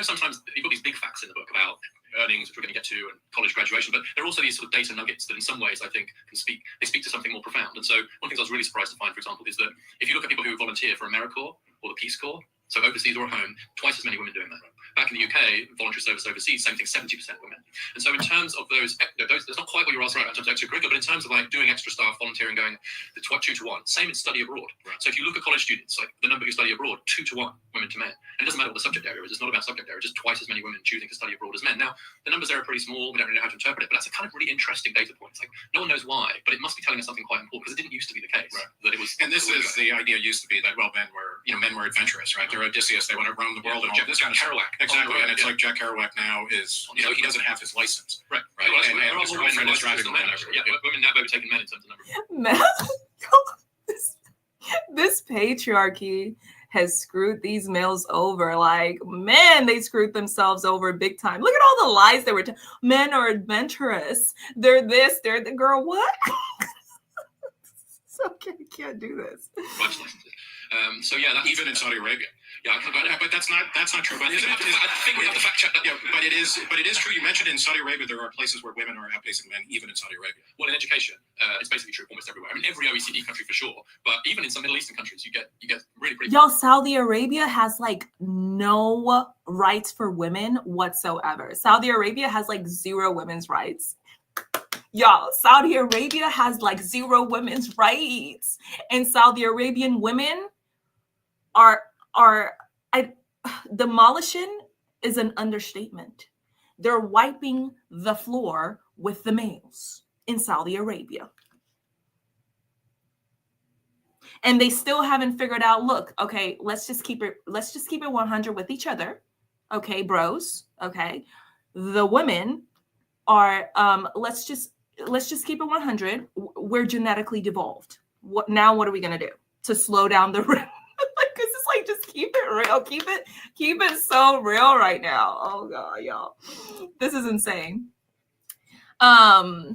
sometimes you've got these big facts in the book about earnings, which we're going to get to, and college graduation, but there are also these sort of data nuggets that in some ways I think speak to something more profound. And so one of the things I was really surprised to find, for example, is that if you look at people who volunteer for AmeriCorps or the Peace Corps, so overseas or at home, twice as many women doing that. Back in the UK, voluntary service overseas, same thing, 70% women. And so in terms of those, that's not quite what you're asking about in terms of extracurricular, but in terms of doing extra stuff, volunteering, going the 2 to 1, same in study abroad. Right. So if you look at college students, the number who study abroad, 2 to 1, women to men. And it doesn't matter what the subject area is. It's not about subject area, just twice as many women choosing to study abroad as men. Now, the numbers there are pretty small. We don't really know how to interpret it, but that's a kind of really interesting data point. No one knows why, but it must be telling us something quite important because it didn't used to be the case. Right. That it was. And this is the idea used to be that, men were adventurous, right? They're Odysseus. They want to roam the world and all this kind of stuff. Exactly. And it's like Jack Kerouac now is, he doesn't have his license. Right. And his girlfriend is driving the women now overtaking men in terms of number. This patriarchy has screwed these males over. Like, man, they screwed themselves over big time. Look at all the lies they were telling. Men are adventurous. They're this, they're the girl. What? Okay, I can't do this. So yeah, that's, even in Saudi Arabia. Yeah, but that's not true. But I think we have to fact check that. Yeah, but it is true. You mentioned in Saudi Arabia there are places where women are outpacing men, even in Saudi Arabia. Well, in education, it's basically true almost everywhere. I mean, every OECD country for sure, but even in some Middle Eastern countries, you get really pretty. Y'all, Saudi Arabia has like no rights for women whatsoever. Saudi Arabia has like 0 women's rights. Y'all, Saudi Arabia has like 0 women's rights, and Saudi Arabian women are demolishing is an understatement. They're wiping the floor with the males in Saudi Arabia. And they still haven't figured out, look, okay, let's just keep it 100 with each other. Okay, bros. Okay. The women are let's just keep it 100. We're genetically devolved. What are we gonna do to slow down the rate? Because it's like, just keep it real, keep it so real right now. Oh god, y'all, this is insane. Hi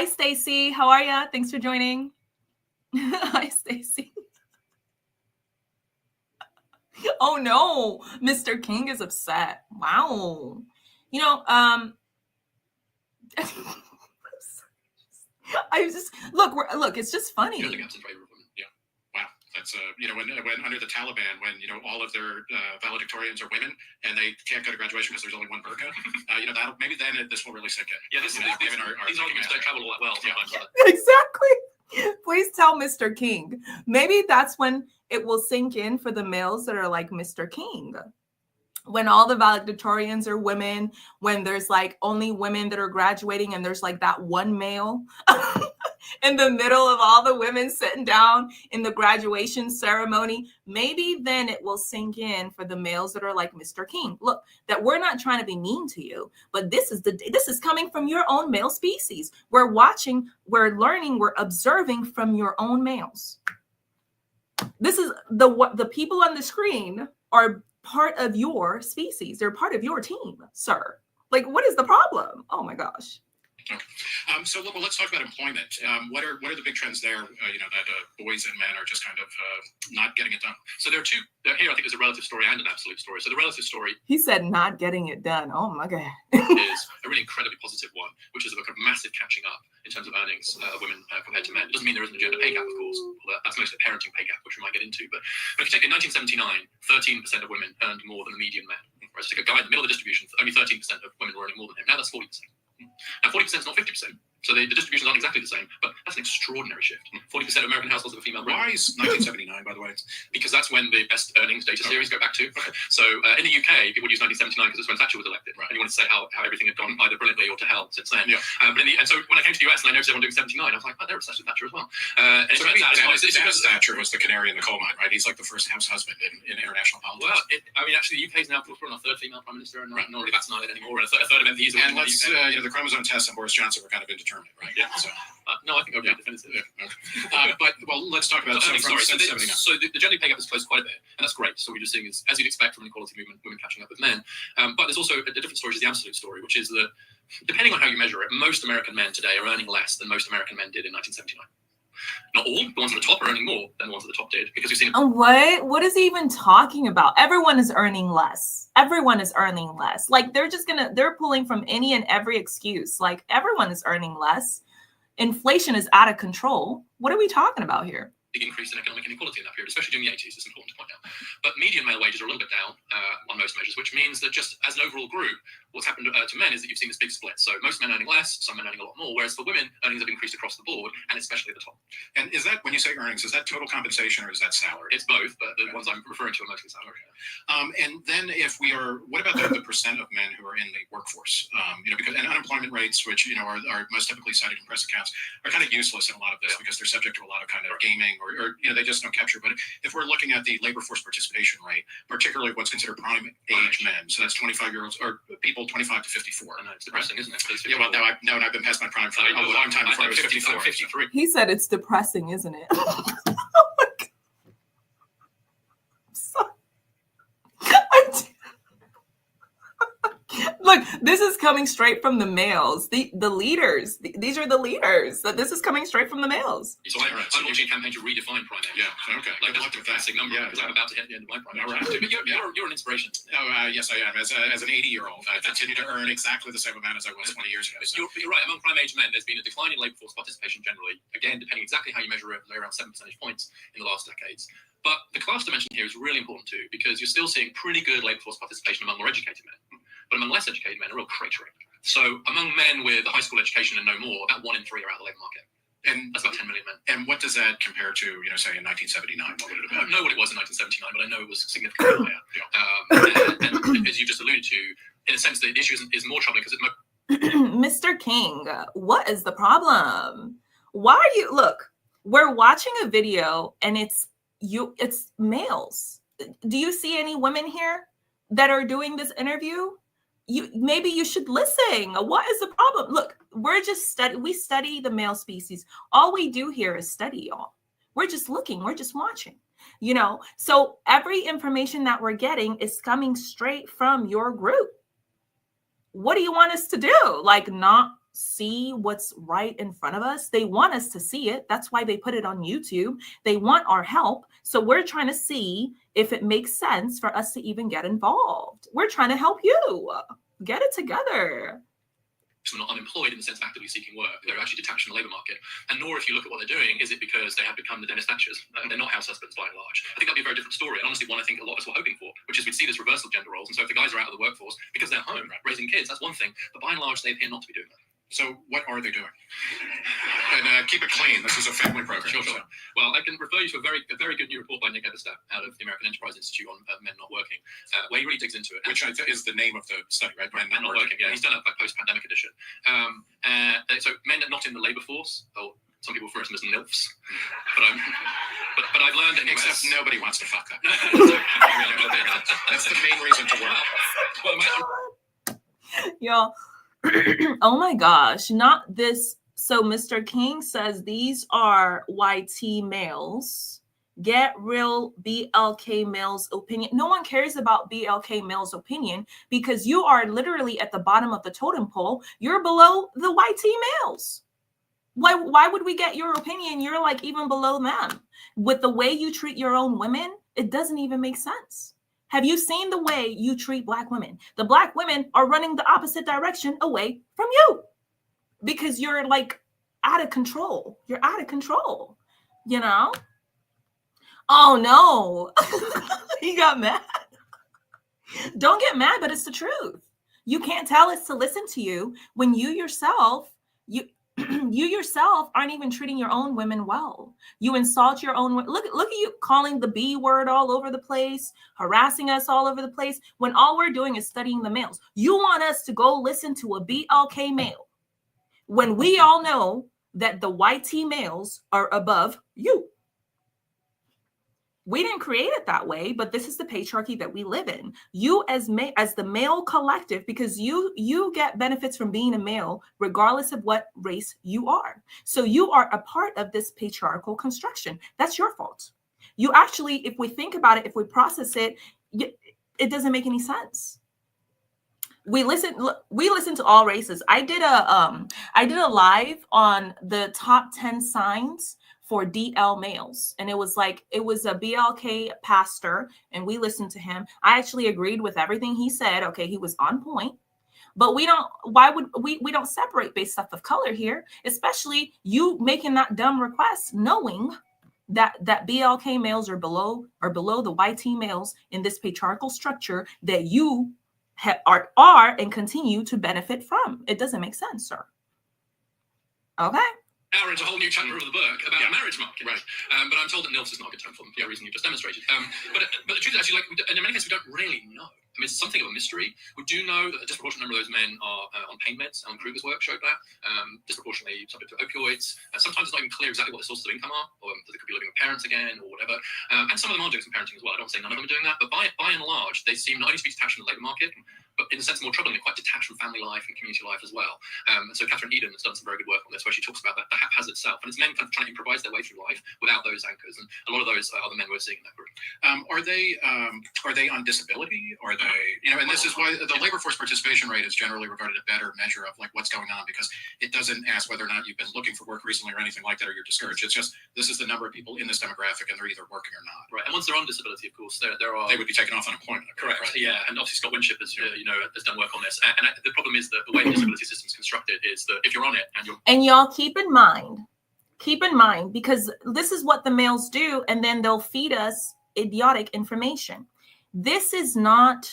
Stacy, how are ya? Thanks for joining. Hi Stacy. Oh no, Mr. King is upset. Wow. You know, I just look. It's just funny. Yeah, wow. That's when under the Taliban, when all of their valedictorians are women and they can't go to graduation because there's only one burqa. That maybe then this will really sink in. Yeah, these arguments don't travel all that well. Yeah. Exactly. Please tell Mr. King. Maybe that's when it will sink in for the males that are like Mr. King. When all the valedictorians are women, when there's like only women that are graduating and there's like that one male in the middle of all the women sitting down in the graduation ceremony, maybe then it will sink in for the males that are like Mr. King. Look, that we're not trying to be mean to you, but this is coming from your own male species. We're watching, we're learning, we're observing from your own males. This is the people on the screen are part of your species. They're part of your team, sir. Like, what is the problem? Oh my gosh. Okay. So let's talk about employment. What are the big trends there? That boys and men are just kind of not getting it done. So there are two. Here, I think there's a relative story and an absolute story. So the relative story, he said, not getting it done. Oh my god, is a really incredibly positive one, which is a kind of massive catching up in terms of earnings of women compared to men. It doesn't mean there isn't a gender pay gap, of course. That's mostly a parenting pay gap, which we might get into. But if you take in 1979, 13% of women earned more than the median man. Whereas take a guy in the middle of the distribution, only 13% of women were earning more than him. Now that's 40%. Now 40% is not 50%. So the distributions aren't exactly the same, but that's an extraordinary shift. 40% of American households have a female brain. Why is 1979, by the way? Because that's when the best earnings data series go back to. Okay. So in the UK, people would use 1979 because it's when Thatcher was elected. Right. And you wanted to say how everything had gone either brilliantly or to hell since then. Yeah. And so when I came to the US and I noticed everyone doing 79, I was like, oh, they're obsessed with Thatcher as well. And so maybe it's because Thatcher was the canary in the coal mine, right? He's like the first house husband in international politics. Well, actually, the UK is now on a third female prime minister, and not really vaccinated anymore. And a third of MPs. And the chromosome tests on Boris Johnson were kind of indeterminate, right? Yeah. So. No, I think okay, definitive. Yeah. Okay. But let's talk about so the gender pay gap has closed quite a bit, and that's great. So what we're just seeing is, as you'd expect from an equality movement, women catching up with men. But there's also a different story, which is the absolute story, which is that depending on how you measure it, most American men today are earning less than most American men did in 1979. Not all. The ones at the top are earning more than the ones at the top did, because we've seen. What is he even talking about? Everyone is earning less. Everyone is earning less. Like they're pulling from any and every excuse. Like everyone is earning less. Inflation is out of control. What are we talking about here? Big increase in economic inequality in that period, especially during the 80s. It's important to point out. But median male wages are a little bit down on most measures, which means that just as an overall group, what's happened to men is that you've seen this big split. So most men earning less, some men earning a lot more, whereas for women, earnings have increased across the board, and especially at the top. And is that, when you say earnings, is that total compensation or is that salary? It's both, but the ones I'm referring to are mostly salary. And then what about the percent of men who are in the workforce? Because unemployment rates, which are most typically cited in press accounts, are kind of useless in a lot of this because they're subject to a lot of kind of gaming or they just don't capture. But if we're looking at the labor force participation rate, particularly what's considered prime age men, so that's 25-year-olds or people 25 to 54. And it's depressing, isn't it? Yeah, well, I've been past my prime for a long time before I was 54. 53. He said it's depressing, isn't it? sorry. Look, this is coming straight from the males, the leaders. These are the leaders. This is coming straight from the males. So I'm launching a campaign to redefine primary. Yeah, okay. Like that's a fantastic number because I'm about to hit the end of my primary. All right. But you're an inspiration. Oh, yes, I am. As an 80-year-old, I continue to earn exactly the same amount as I was 20 years ago. So. You're right. Among prime age men, there's been a decline in labour force participation generally. Again, depending exactly how you measure it, around 7 percentage points in the last decades. But the class dimension here is really important too, because you're still seeing pretty good labour force participation among more educated men. But among less educated men, a real cratering. So among men with a high school education and no more, about 1 in 3 are out of the labour market. And that's about 10 million men. And what does that compare to, say, in 1979? What would it have been? I don't know what it was in 1979, but I know it was significantly higher. Yeah. And as you just alluded to, in a sense, the issue is more troubling because Mr. King, what is the problem? Why are you, look, we're watching a video and it's males. Do you see any women here that are doing this interview? Maybe you should listen. What is the problem? Look, we study the male species. All we do here is study, y'all. We're just looking, we're just watching, so every information that we're getting is coming straight from your group. What do you want us to do? Like, not see what's right in front of us? They want us to see it. That's why they put it on YouTube. They want our help. So we're trying to see if it makes sense for us to even get involved. We're trying to help you. Get it together. They're not unemployed in the sense of actively seeking work. They're actually detached from the labour market. And nor, if you look at what they're doing, is it because they have become the Dennis Thatchers. They're not house husbands by and large. I think that'd be a very different story. And honestly, one I think a lot of us were hoping for, which is we'd see this reversal of gender roles. And so if the guys are out of the workforce because they're home raising kids, that's one thing. But by and large, they appear not to be doing that. So what are they doing? And keep it clean. This is a family program. Sure. Well, I can refer you to a very good new report by Nick Eberstadt out of the American Enterprise Institute on men not working, where he really digs into it. Which is the name of the study, right? Men not working. Yeah, he's done a post-pandemic edition. So men not in the labour force, or some people refer to them as NILFs. But I've learned that except nobody wants to fuck them. That's the main reason to work. Y'all. Oh my gosh, not this. So Mr. King says these are YT males. Get real BLK males opinion. No one cares about BLK males opinion because you are literally at the bottom of the totem pole. You're below the YT males. Why would we get your opinion? You're like even below them. With the way you treat your own women, it doesn't even make sense. Have you seen the way you treat Black women? The Black women are running the opposite direction away from you because you're like out of control. You're out of control, Oh no, he got mad. Don't get mad, but it's the truth. You can't tell us to listen to you when you yourself aren't even treating your own women well. You insult your own. Look at you calling the B word all over the place, harassing us all over the place, when all we're doing is studying the males. You want us to go listen to a BLK male when we all know that the YT males are above you. We didn't create it that way, but this is the patriarchy that we live in. You as the male collective, because you get benefits from being a male, regardless of what race you are. So you are a part of this patriarchal construction. That's your fault. You actually, if we think about it, if we process it, it doesn't make any sense. We listen to all races. I did a live on the top 10 signs for DL males. And it was a BLK pastor, and we listened to him. I actually agreed with everything he said. Okay, he was on point. But we don't separate based off of color here, especially you making that dumb request, knowing that BLK males are below the YT males in this patriarchal structure that you are and continue to benefit from. It doesn't make sense, sir. Okay. Now into a whole new chapter of the book about marriage market. Right. But I'm told that NILFs is not a good term for them for the reason you just demonstrated. But the truth is actually, in many cases, we don't really know. I mean, it's something of a mystery. We do know that a disproportionate number of those men are on pain meds. Alan Kruger's work showed that. Disproportionately subject to opioids. Sometimes it's not even clear exactly what the sources of income are, or that they could be living with parents again, or whatever. And some of them are doing some parenting as well. I don't say none of them are doing that. But by and large, they seem not only to be detached from the labour market, but in a sense more troublingly, quite detached from family life and community life as well. And so Catherine Eden has done some very good work on this, where she talks about the haphazard self, and it's men kind of trying to improvise their way through life without those anchors, and a lot of those are the men we're seeing in that group. Are they on disability? Are they, and this is why the labor force participation rate is generally regarded a better measure of like what's going on, because it doesn't ask whether or not you've been looking for work recently or anything like that, or you're discouraged. It's just, this is the number of people in this demographic, and they're either working or not. Right, and once they're on disability, of course, they would be taken off unemployment. Correct. Right? Yeah, and obviously Scott Winship has has done work on this, and the problem is that the way the disability system is constructed is that if you're on it and y'all keep in mind, because this is what the males do, and then they'll feed us idiotic information. This is not,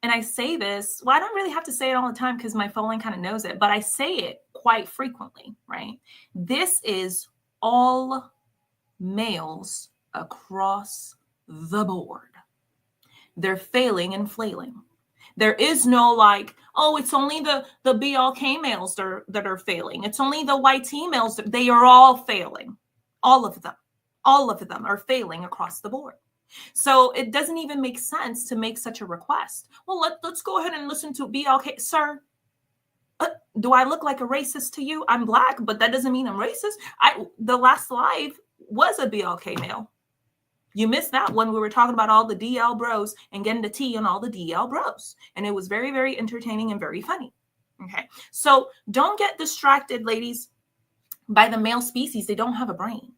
and I say this, well, I don't really have to say it all the time because my phone kind of knows it, but I say it quite frequently, right? This is all males across the board. They're failing and flailing. There is no like, oh, it's only the BLK males that are failing. It's only the YT males. They are all failing. All of them are failing across the board. So it doesn't even make sense to make such a request. Well, let's go ahead and listen to BLK. Sir, do I look like a racist to you? I'm Black, but that doesn't mean I'm racist. The last live was a BLK male. You missed that when we were talking about all the DL bros and getting the tea on all the DL bros. And it was very, very entertaining and very funny. Okay. So don't get distracted, ladies, by the male species. They don't have a brain.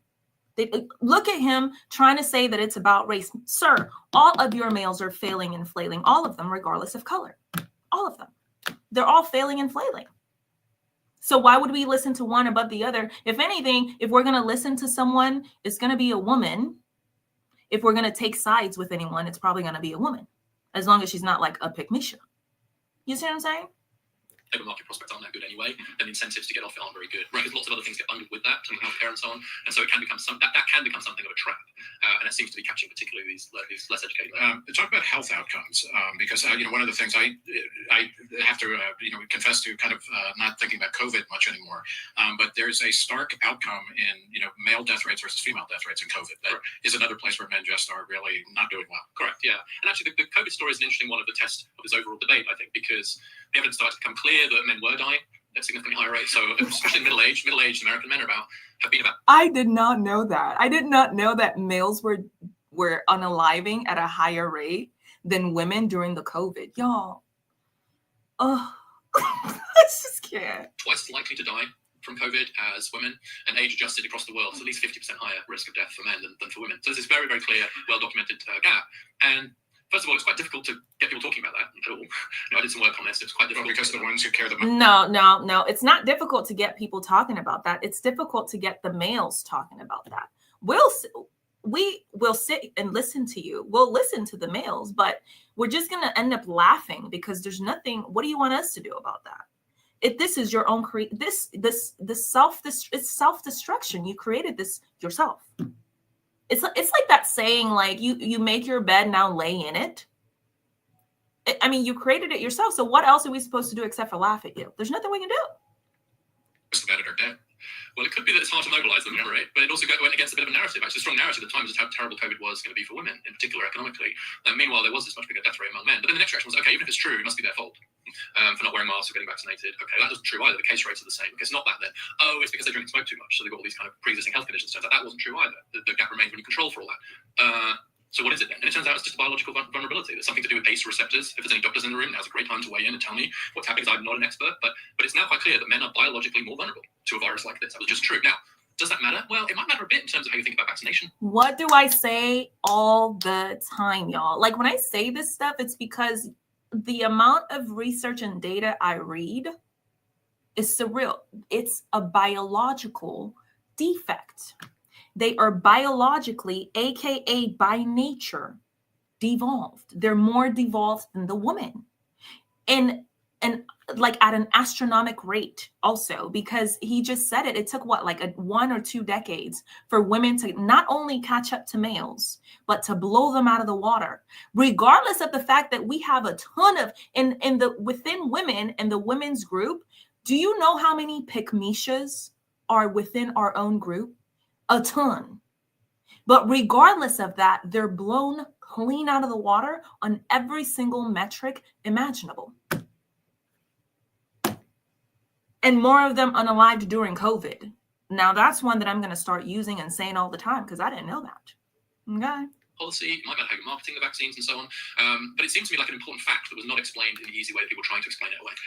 They look at him trying to say that it's about race. Sir, all of your males are failing and flailing, all of them, regardless of color. All of them. They're all failing and flailing. So why would we listen to one above the other? If anything, if we're going to listen to someone, it's going to be a woman. If we're going to take sides with anyone, it's probably going to be a woman, as long as she's not like a pick-me-sha. You see what I'm saying? Labor market prospects aren't that good anyway, and the incentives to get off it aren't very good, right? Because lots of other things get bundled with that, some healthcare and so on, and so it can become that can become something of a trap, and it seems to be catching particularly these less educated. Talk about health outcomes, because one of the things I have to confess to kind of not thinking about COVID much anymore, but there's a stark outcome in male death rates versus female death rates in COVID. That is another place where men just are really not doing well. Correct. Yeah, and actually the COVID story is an interesting one of the test of this overall debate, I think, because the evidence started to become clear that men were dying at significantly higher rates. So especially middle-aged American men have been about. I did not know that. I did not know that males were unaliving at a higher rate than women during the COVID. Y'all. Oh, I just can't. Twice as likely to die from COVID as women, and age adjusted across the world. So at least 50% higher risk of death for men than for women. So there's this very, very clear, well-documented gap. And first of all, it's quite difficult to get people talking about that at all. I did some work on this. It's quite difficult. Well, because the ones who care the most. No. It's not difficult to get people talking about that. It's difficult to get the males talking about that. We will sit and listen to you. We'll listen to the males, but we're just going to end up laughing because there's nothing. What do you want us to do about that? If this is your own it's self-destruction. You created this yourself. It's like that saying, like you make your bed, now lay in it. I mean, you created it yourself. So what else are we supposed to do except for laugh at you? There's nothing we can do. Just about it or dead. Well, it could be that it's hard to mobilize them, right? But it also went against a bit of a narrative, actually, a strong narrative at the time, just how terrible COVID was going to be for women, in particular economically. And meanwhile, there was this much bigger death rate among men. But then the next reaction was, okay, even if it's true, it must be their fault for not wearing masks or getting vaccinated. Okay, that wasn't true either. The case rates are the same. Okay, it's not that then. Oh, it's because they drink and smoke too much, so they've got all these kind of pre-existing health conditions. Turns out that wasn't true either. The gap remains when you control for all that. So what is it then? And it turns out it's just a biological vulnerability. There's something to do with ACE receptors. If there's any doctors in the room, now's a great time to weigh in and tell me what's happening, because I'm not an expert. But it's now quite clear that men are biologically more vulnerable to a virus like this. That was just true. Now, does that matter? Well, it might matter a bit in terms of how you think about vaccination. What do I say all the time, y'all? Like when I say this stuff, it's because the amount of research and data I read is surreal. It's a biological defect. They are biologically, aka by nature, devolved. They're more devolved than the woman. And like at an astronomical rate also, because he just said it. It took like 1 or 2 decades for women to not only catch up to males, but to blow them out of the water, regardless of the fact that we have a ton of within women and the women's group. Do you know how many pick-me-shas are within our own group? A ton. But regardless of that, they're blown clean out of the water on every single metric imaginable. And more of them unalived during COVID. Now, that's one that I'm going to start using and saying all the time because I didn't know that. Okay. Policy, might about how you're marketing the vaccines and so on. But it seems to me like an important fact that was not explained in the easy way that people are trying to explain it away.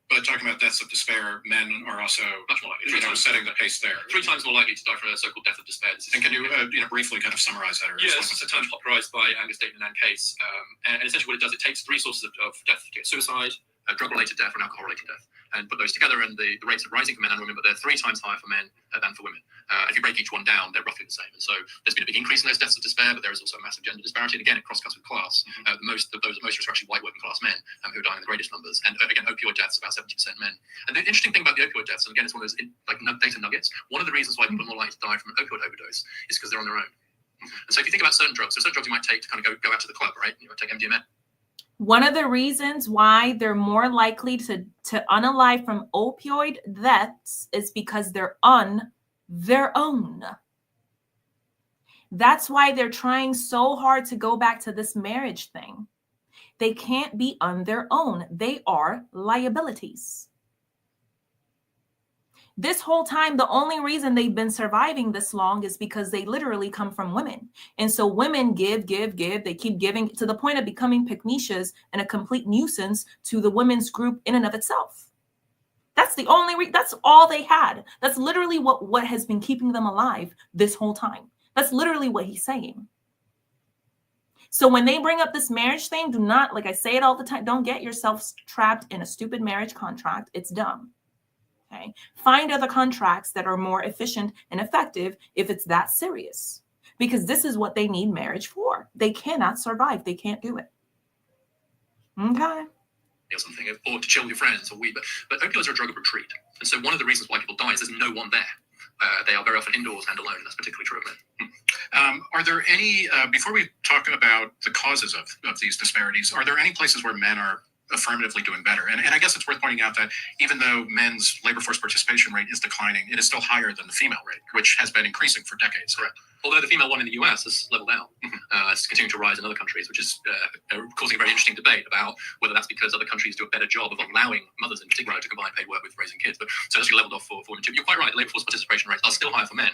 But talking about deaths of despair, men are also Much more likely. setting the pace there. 3 times more likely to die from a so-called death of despair. And can you briefly kind of summarize that? Yes, it's a term popularized by Angus Dayton and Case. And essentially what it does, it takes 3 sources of death: suicide, drug-related death, and alcohol-related death, and put those together, and the rates are rising for men and women, but they're 3 times higher for men than for women. If you break each one down, they're roughly the same. And so there's been a big increase in those deaths of despair, but there is also a massive gender disparity. And again, it cross-cuts with class. Most of those are actually white working-class men who are dying in the greatest numbers. And again, opioid deaths, about 70% men. And the interesting thing about the opioid deaths, and again, it's one of those data nuggets, one of the reasons why people are more likely to die from an opioid overdose is because they're on their own. And so if you think about certain drugs, so certain drugs you might take to kind of go out to the club, right? You might take MDMA. One of the reasons why they're more likely to unalive from opioid deaths is because they're on their own. That's why they're trying so hard to go back to this marriage thing. They can't be on their own. They are liabilities. This whole time, the only reason they've been surviving this long is because they literally come from women. And so women give. They keep giving to the point of becoming pick-me-shas and a complete nuisance to the women's group in and of itself. That's the only that's all they had. That's literally what has been keeping them alive this whole time. That's literally what he's saying. So when they bring up this marriage thing, do not, like I say it all the time, don't get yourself trapped in a stupid marriage contract. It's dumb. Okay. Find other contracts that are more efficient and effective if it's that serious, because this is what they need marriage for. They cannot survive. They can't do it. Okay. Or something, or to chill with your friends, or weed. But opioids are a drug of retreat. And so one of the reasons why people die is there's no one there. They are very often indoors and alone, and that's particularly true of men. Are there any, before we talk about the causes of these disparities, are there any places where men are affirmatively doing better? And I guess it's worth pointing out that even though men's labor force participation rate is declining, it is still higher than the female rate, which has been increasing for decades. Correct. Although the female one in the US has leveled out. It's continuing to rise in other countries, which is causing a very interesting debate about whether that's because other countries do a better job of allowing mothers in particular to combine paid work with raising kids. But so it's actually leveled off for women too. You're quite right, the labor force participation rates are still higher for men.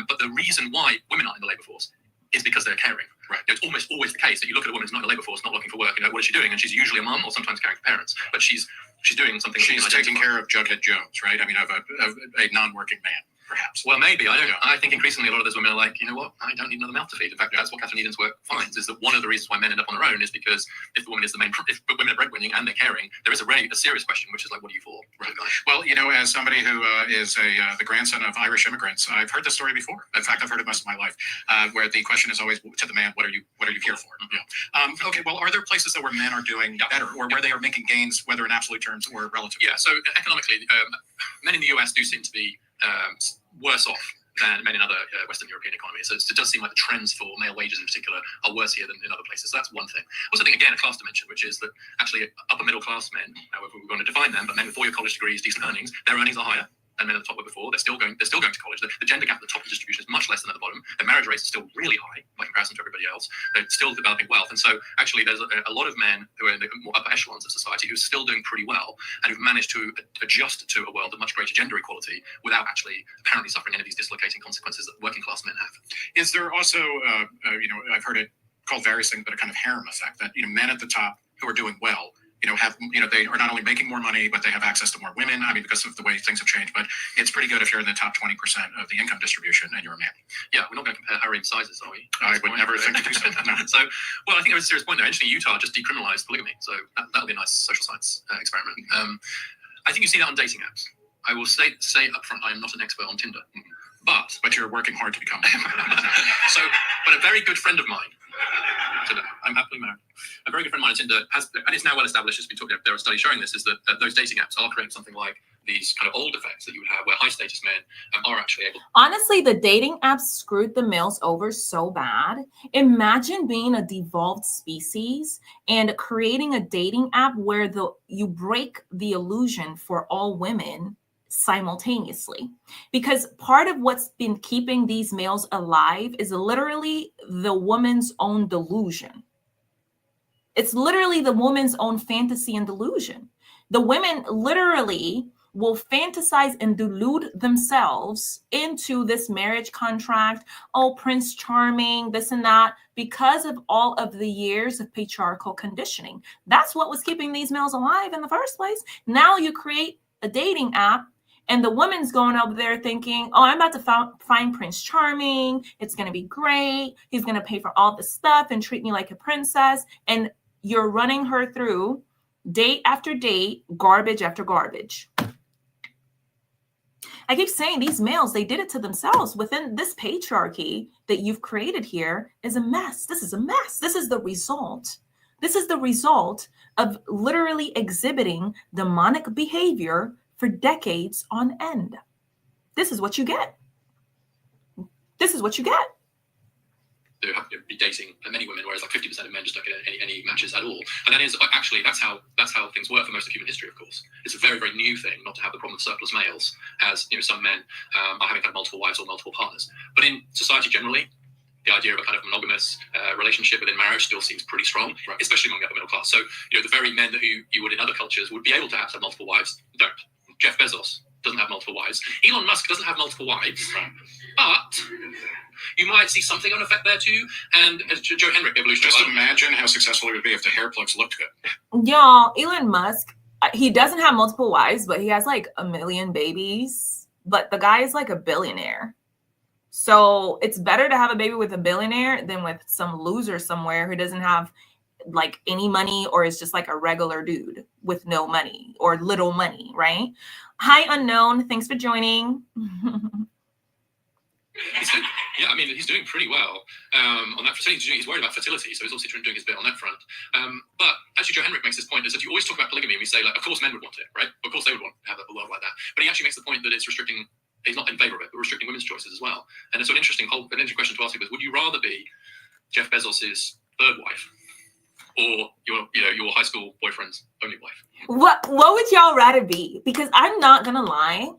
But the reason why women are in the labor force is because they're caring. Right. It's almost always the case that you look at a woman who's not in the labor force, not looking for work, what is she doing? And she's usually a mum or sometimes caring for parents, but she's doing something. She's taking care of Jughead Jones, right? I mean, of a non-working man, perhaps. Well, maybe. I think increasingly a lot of those women are like, you know what? I don't need another mouth to feed. In fact, that's what Catherine Eden's work finds, is that one of the reasons why men end up on their own is because if the woman is if women are breadwinning and they're caring, there is a serious question, which is like, what are you for? Right. Well, as somebody who is the grandson of Irish immigrants, I've heard this story before. In fact, I've heard it most of my life, where the question is always to the man, what are you here for? Yeah. Okay. Well, are there places where men are doing better, or where they are making gains, whether in absolute terms or relative? Yeah. So economically, men in the US do seem to be worse off than men in other Western European economies. So it does seem like the trends for male wages in particular are worse here than in other places. So that's one thing. Also, I think, again, a class dimension, which is that actually upper middle class men, however we're going to define them, but men with 4-year college degrees, decent earnings, their earnings are higher than men at the top were before. They're still going to college. The gender gap at the top of the distribution is much less than at the bottom. Their marriage rates are still really high by comparison to everybody else. They're still developing wealth. And so actually there's a lot of men who are in the more upper echelons of society who are still doing pretty well and who've managed to adjust to a world of much greater gender equality without actually apparently suffering any of these dislocating consequences that working class men have. Is there also, I've heard it called various things, but a kind of harem effect that, men at the top who are doing well, they are not only making more money, but they have access to more women. I mean, because of the way things have changed, but it's pretty good if you're in the top 20% of the income distribution and you're a man. Yeah, we're not going to compare harem sizes, are we? I would never think to do so. No. So, well, I think there's a serious point there. Interestingly, Utah just decriminalized polygamy. So that'll be a nice social science experiment. I think you see that on dating apps. I will say up front, I am not an expert on Tinder. But you're working hard to become but a very good friend of mine, I'm happily married. A very good friend of mine on Tinder has, and it's now well established, as we talked about, there are studies showing this, is that those dating apps are creating something like these kind of old effects that you would have where high status men are actually able. Honestly, the dating apps screwed the males over so bad. Imagine being a devolved species and creating a dating app where you break the illusion for all women simultaneously. Because part of what's been keeping these males alive is literally the woman's own delusion. It's literally the woman's own fantasy and delusion. The women literally will fantasize and delude themselves into this marriage contract. Oh, Prince Charming, this and that, because of all of the years of patriarchal conditioning. That's what was keeping these males alive in the first place. Now you create a dating app, and the woman's going over there thinking, oh, I'm about to find Prince Charming. It's going to be great. He's going to pay for all the stuff and treat me like a princess. And you're running her through date after date, garbage after garbage. I keep saying these males, they did it to themselves. Within this patriarchy that you've created here is a mess. This is a mess. This is the result. This is the result of literally exhibiting demonic behavior for decades on end. This is what you get. This is what you get. They have to be dating many women, whereas like 50% of men just don't get any matches at all. And that is actually that's how things work for most of human history. Of course, it's a very, very new thing not to have the problem of surplus males, as some men are having kind of multiple wives or multiple partners. But in society generally, the idea of a kind of monogamous relationship within marriage still seems pretty strong, right, especially among the upper middle class. So the very men who you would in other cultures would be able to have multiple wives don't. Jeff Bezos doesn't have multiple wives. Elon Musk doesn't have multiple wives, right. But you might see something on effect there too. And as Joe Henrik, evolution. Just imagine how successful it would be if the hair plugs looked good. Y'all, Elon Musk, he doesn't have multiple wives, but he has like 1 million babies. But the guy is like a billionaire. So it's better to have a baby with a billionaire than with some loser somewhere who doesn't have like any money or is just like a regular dude with no money or little money, right? Hi, Unknown. Thanks for joining. He's doing pretty well on that. He's worried about fertility, so he's also doing his bit on that front. But actually, Joe Henrik makes this point that you always talk about polygamy, and we say, like, of course men would want it, right? Of course they would want to have a world like that. But he actually makes the point that it's restricting. He's not in favor of it, but restricting women's choices as well. And so an interesting question to ask you was: would you rather be Jeff Bezos's third wife, or your high school boyfriend's only wife? What would y'all rather be? Because I'm not gonna lie,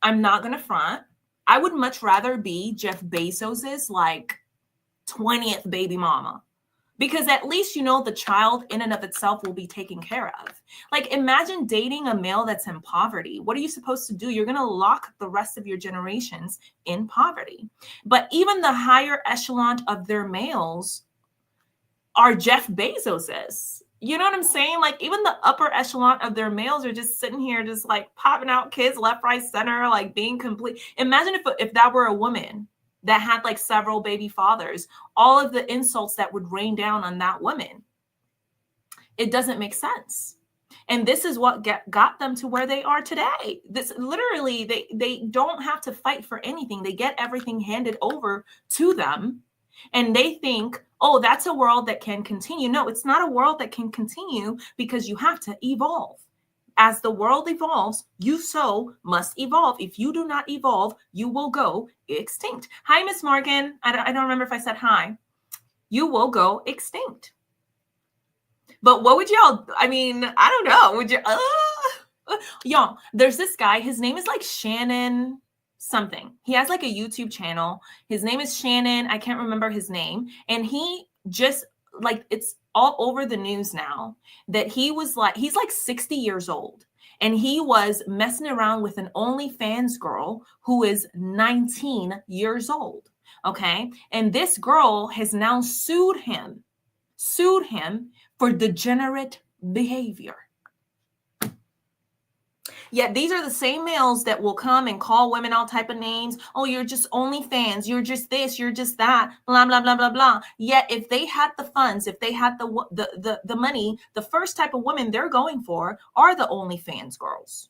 I'm not gonna front. I would much rather be Jeff Bezos's like 20th baby mama, because at least the child in and of itself will be taken care of. Like, imagine dating a male that's in poverty. What are you supposed to do? You're going to lock the rest of your generations in poverty. But even the higher echelon of their males are Jeff Bezos's. You know what I'm saying? Like, even the upper echelon of their males are just sitting here, just like popping out kids left, right, center, like being complete. Imagine if that were a woman that had like several baby fathers, all of the insults that would rain down on that woman. It doesn't make sense. And this is what got them to where they are today. This literally, they don't have to fight for anything. They get everything handed over to them. And they think, oh, that's a world that can continue. No, it's not a world that can continue, because you have to evolve. As the world evolves, you so must evolve. If you do not evolve, you will go extinct. Hi, Miss Morgan. I don't remember if I said hi. You will go extinct. But what would y'all, I don't know. Would you, y'all, there's this guy, his name is like Shannon something. He has like a YouTube channel. His name is Shannon. I can't remember his name. And he just like, it's all over the news now that he's like 60 years old. And he was messing around with an OnlyFans girl who is 19 years old. Okay. And this girl has now sued him for degenerate behavior. Yet these are the same males that will come and call women all type of names. Oh, you're just OnlyFans. You're just this. You're just that. Blah, blah, blah, blah, blah. Yet if they had the funds, if they had the money, the first type of women they're going for are the OnlyFans girls.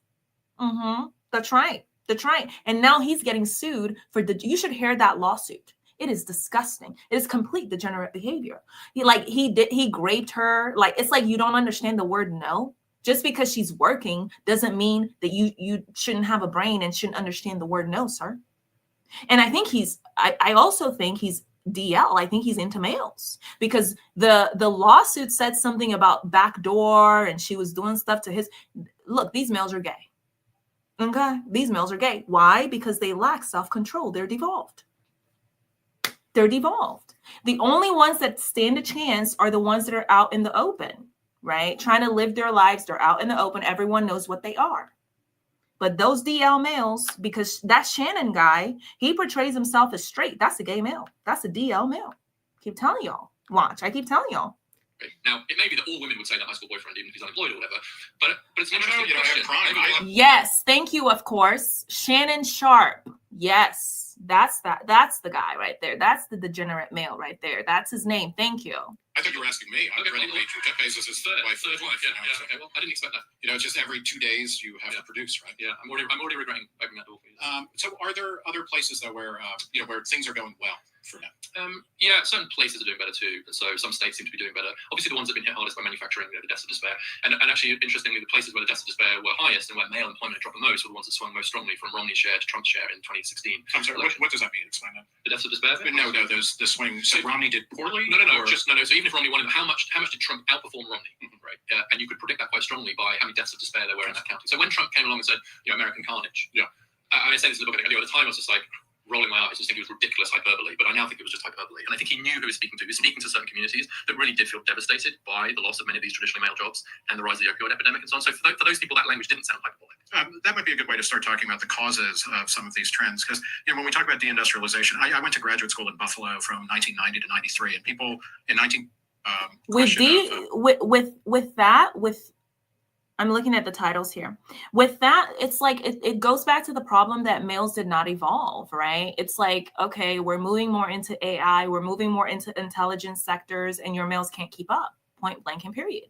That's right. That's right. And now he's getting sued for you should hear that lawsuit. It is disgusting. It is complete degenerate behavior. He raped her. Like, it's like you don't understand the word no. Just because she's working doesn't mean that you shouldn't have a brain and shouldn't understand the word no, sir. And I think I also think he's DL. I think he's into males, because the lawsuit said something about backdoor and she was doing stuff to his. Look, these males are gay. Okay, these males are gay. Why? Because they lack self-control. They're devolved. They're devolved. The only ones that stand a chance are the ones that are out in the open, right? Trying to live their lives. They're out in the open. Everyone knows what they are. But those DL males, because that Shannon guy, he portrays himself as straight. That's a gay male. That's a DL male. Keep telling y'all. Watch. I keep telling y'all. Now, it may be that all women would say that high school boyfriend, even if he's unemployed or whatever, but it's an interesting question. Yes, thank you, of course. Shannon Sharp. Yes, that's the guy right there. That's the degenerate male right there. That's his name. Thank you. I thought you were asking me. I was ready to meet Jeff Bezos' third wife. Yeah, okay, well, I didn't expect that. It's just every 2 days you have to produce, right? Yeah, I'm already regretting opening that door for you. So are there other places though where where things are going well for now? Yeah, certain places are doing better too. And so some states seem to be doing better. Obviously, the ones that have been hit hardest by manufacturing, the deaths of despair. And actually, interestingly, the places where the deaths of despair were highest and where male employment dropped the most were the ones that swung most strongly from Romney's share to Trump's share in 2016. I'm sorry, what does that mean? Explain that. The deaths of despair? No, there's the swing. So Romney did poorly? No. So even if Romney won, how much did Trump outperform Romney? Right? And you could predict that quite strongly by how many deaths of despair there were in that county. So when Trump came along and said, American carnage. Yeah. I say this in the book, at the time I was just like, rolling my eyes, just think it was ridiculous hyperbole, but I now think it was just hyperbole. And I think he knew who he was speaking to. He was speaking to certain communities that really did feel devastated by the loss of many of these traditionally male jobs and the rise of the opioid epidemic and so on. So for those people, that language didn't sound hyperbolic. That might be a good way to start talking about the causes of some of these trends, because when we talk about deindustrialization, I went to graduate school in Buffalo from 1990 to 93, and people in 19 I'm looking at the titles here. With that, it's like it goes back to the problem that males did not evolve, right? It's like, okay, we're moving more into AI, we're moving more into intelligence sectors, and your males can't keep up. Point blank and period.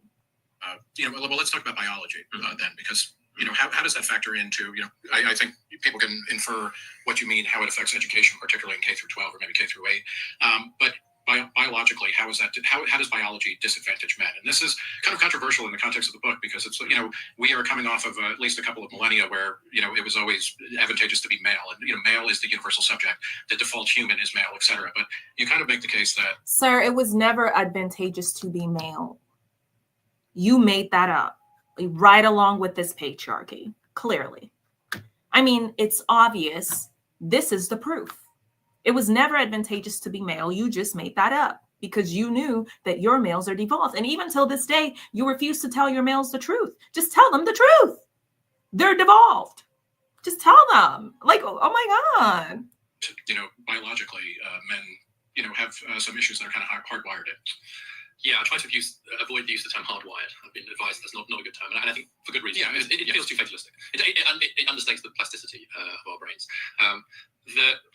Well, let's talk about biology then, because how does that factor into I think people can infer what you mean, how it affects education, particularly in K through 12 or maybe K through 8. But biologically, how does biology disadvantage men? And this is kind of controversial in the context of the book, because it's we are coming off of at least a couple of millennia where it was always advantageous to be male, and male is the universal subject, the default human is male, etc. But you kind of make the case that, sir, it was never advantageous to be male. You made that up right along with this patriarchy. Clearly, I mean, it's obvious. This is the proof. It was never advantageous to be male. You just made that up because you knew that your males are devolved. And even till this day, you refuse to tell your males the truth. Just tell them the truth. They're devolved. Just tell them. Like, oh my God. Biologically, men, have some issues that are kind of hardwired in. Yeah, I try to avoid the use of the term hardwired. I've been advised that's not a good term, and I think for good reason. Yeah, it feels too fatalistic. It understates the plasticity of our brains.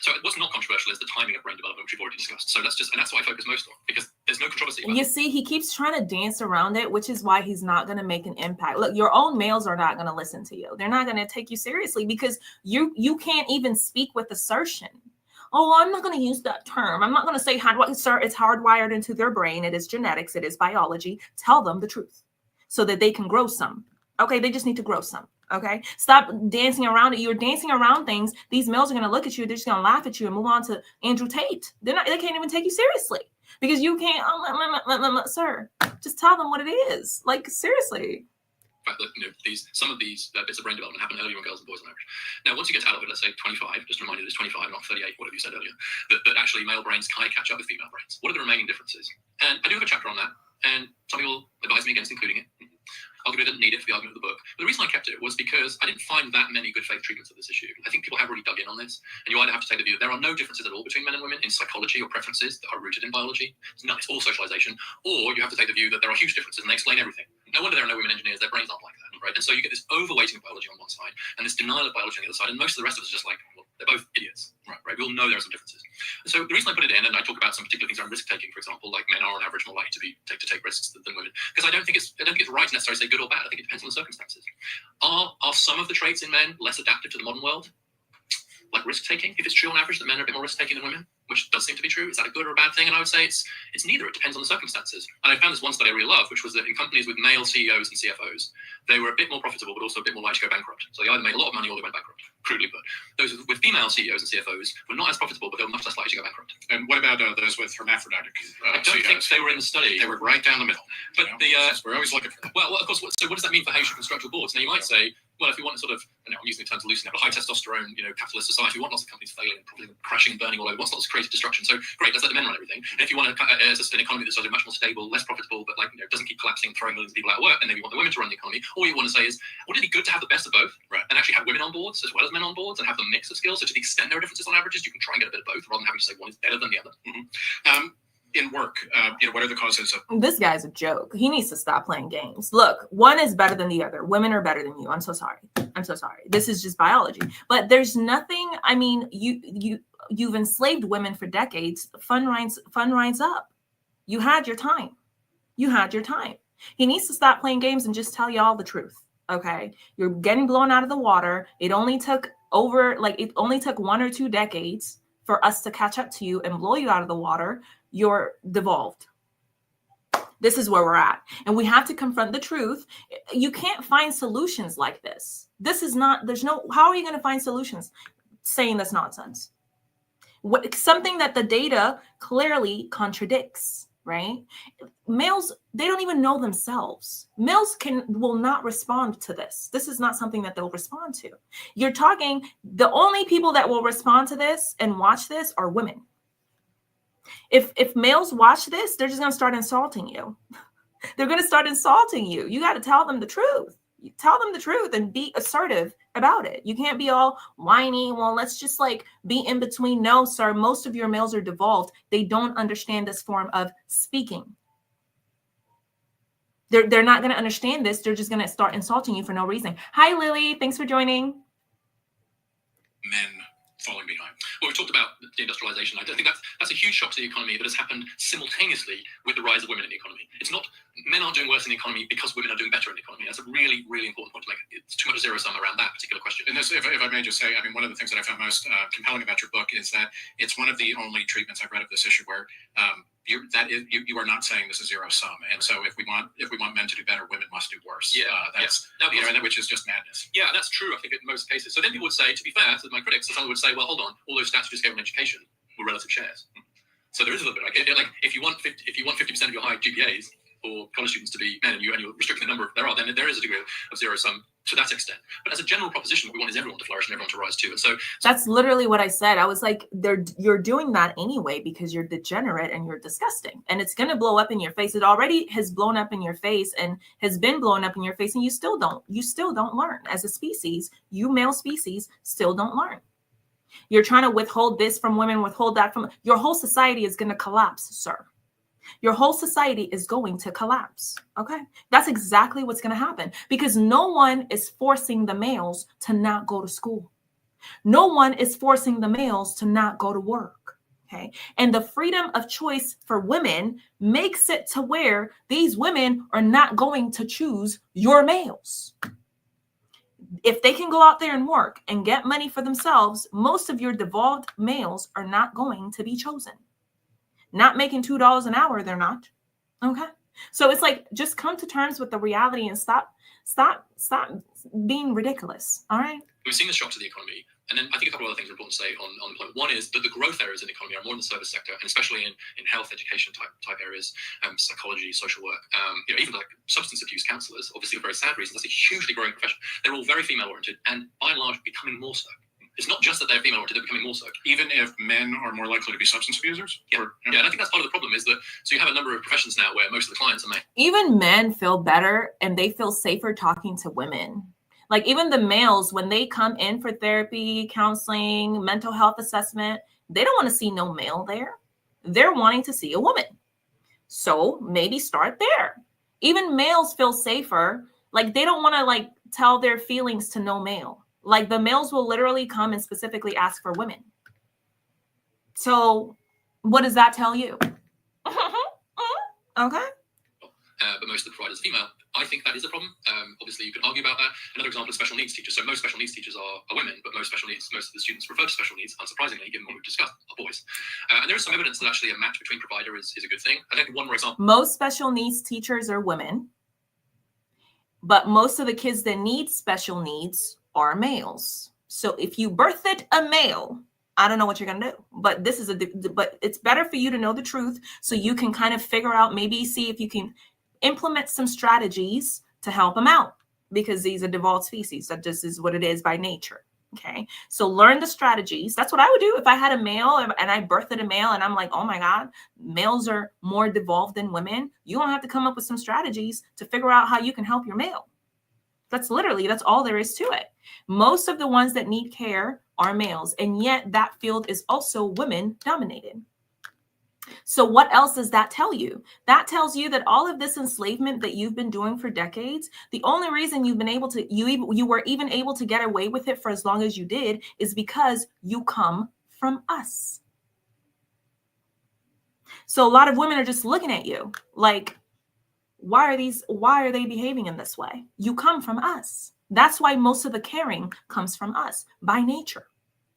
So what's not controversial is the timing of brain development, which we've already discussed. So and that's what I focus most on, because there's no controversy about it. See, he keeps trying to dance around it, which is why he's not going to make an impact. Look, your own males are not going to listen to you. They're not going to take you seriously because you can't even speak with assertion. Oh, I'm not going to use that term. I'm not going to say hardwired. Sir, it's hardwired into their brain. It is genetics. It is biology. Tell them the truth so that they can grow some. Okay, they just need to grow some. Okay, stop dancing around it. You're dancing around things. These males are going to look at you. They're just going to laugh at you and move on to Andrew Tate. They can't even take you seriously because you can't. Sir, just tell them what it is. Like, seriously. Some of these bits of brain development happen earlier in girls and boys on average. Now, once you get to adulthood, let's say 25, just to remind you, it's 25, not 38, whatever you said earlier, that actually male brains kind of catch up with female brains. What are the remaining differences? And I do have a chapter on that, and some people advise me against including it. Arguably, I didn't need it for the argument of the book. But the reason I kept it was because I didn't find that many good faith treatments of this issue. I think people have really dug in on this. And you either have to take the view that there are no differences at all between men and women in psychology or preferences that are rooted in biology. It's all socialization. Or you have to take the view that there are huge differences and they explain everything. No wonder there are no women engineers. Their brains aren't like that, right? And so you get this overweighting of biology on one side and this denial of biology on the other side. And most of the rest of us are just like, well, they're both idiots, right? We all know there are some differences. And so the reason I put it in, and I talk about some particular things around risk taking, for example, like men are on average more likely to take risks than women, because I don't think it's right to necessarily say good or bad. I think it depends on the circumstances. Are some of the traits in men less adaptive to the modern world? Like risk taking, if it's true on average that men are a bit more risk taking than women, which does seem to be true, is that a good or a bad thing? And I would say it's neither. It depends on the circumstances. And I found this one study I really love, which was that in companies with male CEOs and CFOs, they were a bit more profitable, but also a bit more likely to go bankrupt. So they either made a lot of money or they went bankrupt, crudely put. Those with female CEOs and CFOs were not as profitable, but they were much less likely to go bankrupt. And what about those with hermaphroditic I don't think they were in the study. They were right down the middle. But we're always looking for that. Well, of course, so what does that mean for how you should construct your boards? Now, you might say, well, if we want to sort of, I'm using the terms loosely now, but high testosterone, capitalist society, we want lots of companies failing, probably crashing and burning all over. We want lots of creative destruction. So great, let's let the men run everything. And if you want an economy that's sort of much more stable, less profitable, but doesn't keep collapsing, throwing millions of people out of work, and then you want the women to run the economy. All you want to say is, wouldn't it be good to have the best of both, right? And actually have women on boards as well as men on boards, and have the mix of skills. So to the extent there are differences on averages, you can try and get a bit of both, rather than having to say one is better than the other. In work, what are the causes of? This guy's a joke. He needs to stop playing games. Look, one is better than the other. Women are better than you. I'm so sorry. This is just biology. But there's nothing. I mean, you've enslaved women for decades. Fun rides up. You had your time. He needs to stop playing games and just tell y'all the truth. Okay, you're getting blown out of the water. It only took 1 or 2 decades for us to catch up to you and blow you out of the water. You're devolved. This is where we're at. And we have to confront the truth. You can't find solutions like this. How are you going to find solutions saying this nonsense? Something that the data clearly contradicts, right? Males, they don't even know themselves. Males will not respond to this. This is not something that they'll respond to. The only people that will respond to this and watch this are women. If males watch this, they're just going to start insulting you. They're going to start insulting you. You got to tell them the truth. You tell them the truth and be assertive about it. You can't be all whiny. Well, let's just be in between. No, sir. Most of your males are devolved. They don't understand this form of speaking. They're not going to understand this. They're just going to start insulting you for no reason. Hi, Lily. Thanks for joining. Men falling behind. Well, we've talked about deindustrialization. I think that's a huge shock to the economy that has happened simultaneously with the rise of women in the economy. It's not men aren't doing worse in the economy because women are doing better in the economy. That's a really, really important point to make. It's too much zero sum around that particular question. And this, if I may just say, one of the things that I found most compelling about your book is that it's one of the only treatments I've read of this issue where you are not saying this is zero sum. And so if we want men to do better, women must do worse. Which is just madness. Yeah, that's true. I think in most cases. So then people would say, to be fair to my critics, someone would say, well, hold on, all those stats you just gave on education were relative shares. So there is a little bit if you want 50% of your high GPAs for college students to be men, and you're restricting the number there are, then there is a degree of zero sum to that extent. But as a general proposition, what we want is everyone to flourish and everyone to rise too. And so that's literally what I said. I was like, you're doing that anyway because you're degenerate and you're disgusting, and it's going to blow up in your face. It already has blown up in your face and has been blown up in your face, and you still don't learn as a species. You male species still don't learn. You're trying to withhold this from women, withhold that from your whole society is going to collapse, sir. Your whole society is going to collapse. Okay. That's exactly what's going to happen because no one is forcing the males to not go to school. No one is forcing the males to not go to work. Okay. And the freedom of choice for women makes it to where these women are not going to choose your males. If they can go out there and work and get money for themselves, most of your devolved males are not going to be chosen. Not making $2 an hour, they're not. Okay. So it's just come to terms with the reality and stop being ridiculous. All right. We've seen the shock to the economy. And then I think a couple of other things are important to say on the point. One is that the growth areas in the economy are more in the service sector, and especially in health, education type areas, psychology, social work, even substance abuse counselors, obviously for very sad reasons. That's a hugely growing profession. They're all very female oriented and by and large becoming more so. It's not just that they're female oriented, they're becoming more so. Even if men are more likely to be substance abusers? Yeah, and I think that's part of the problem is that, so you have a number of professions now where most of the clients are men. Even men feel better and they feel safer talking to women. Even the males, when they come in for therapy, counseling, mental health assessment, they don't want to see no male there. They're wanting to see a woman. So maybe start there. Even males feel safer. They don't want to tell their feelings to no male. The males will literally come and specifically ask for women. So what does that tell you? Okay. But most of the providers are female. I think that is a problem. Obviously, you can argue about that. Another example is special needs teachers. So most special needs teachers are women, but most of the students referred to special needs, unsurprisingly, given what we've discussed, are boys. And there is some evidence that actually a match between provider is a good thing. I think one more example. Most special needs teachers are women, but most of the kids that need special needs are males. So if you birthed a male, I don't know what you're going to do, but but it's better for you to know the truth so you can kind of figure out, maybe see if you can implement some strategies to help them out. because he's a devolved species. That just is what it is by nature. Okay. So learn the strategies. That's what I would do if I had a male and I birthed a male and I'm like, oh my God, males are more devolved than women. You don't have to come up with some strategies to figure out how you can help your male. That's all there is to it. Most of the ones that need care are males, and yet that field is also women dominated. So what else does that tell you? That tells you that all of this enslavement that you've been doing for decades, the only reason you've been able to, you were even able to get away with it for as long as you did is because you come from us. So a lot of women are just looking at you like, why are they behaving in this way? You come from us. That's why most of the caring comes from us by nature.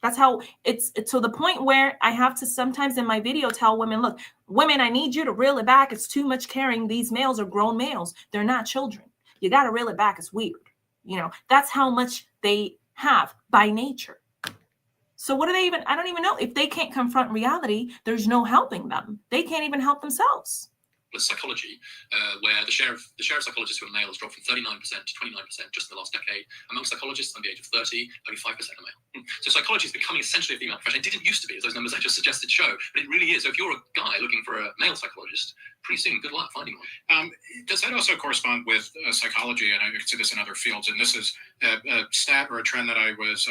That's how it's to the point where I have to sometimes in my video tell women, look, women, I need you to reel it back. It's too much caring. These males are grown males. They're not children. You got to reel it back. It's weird. That's how much they have by nature. So what do they even, I don't even know. If they can't confront reality, there's no helping them. They can't even help themselves. Psychology, where the share of psychologists who are male has dropped from 39% to 29% just in the last decade. Among psychologists under the age of 30, only 5% are male. So psychology is becoming essentially a female profession. It didn't used to be, as those numbers I just suggested show, but it really is. So if you're a guy looking for a male psychologist, pretty soon, good luck finding one. Does that also correspond with psychology? And I see this in other fields, and this is a stat or a trend that I was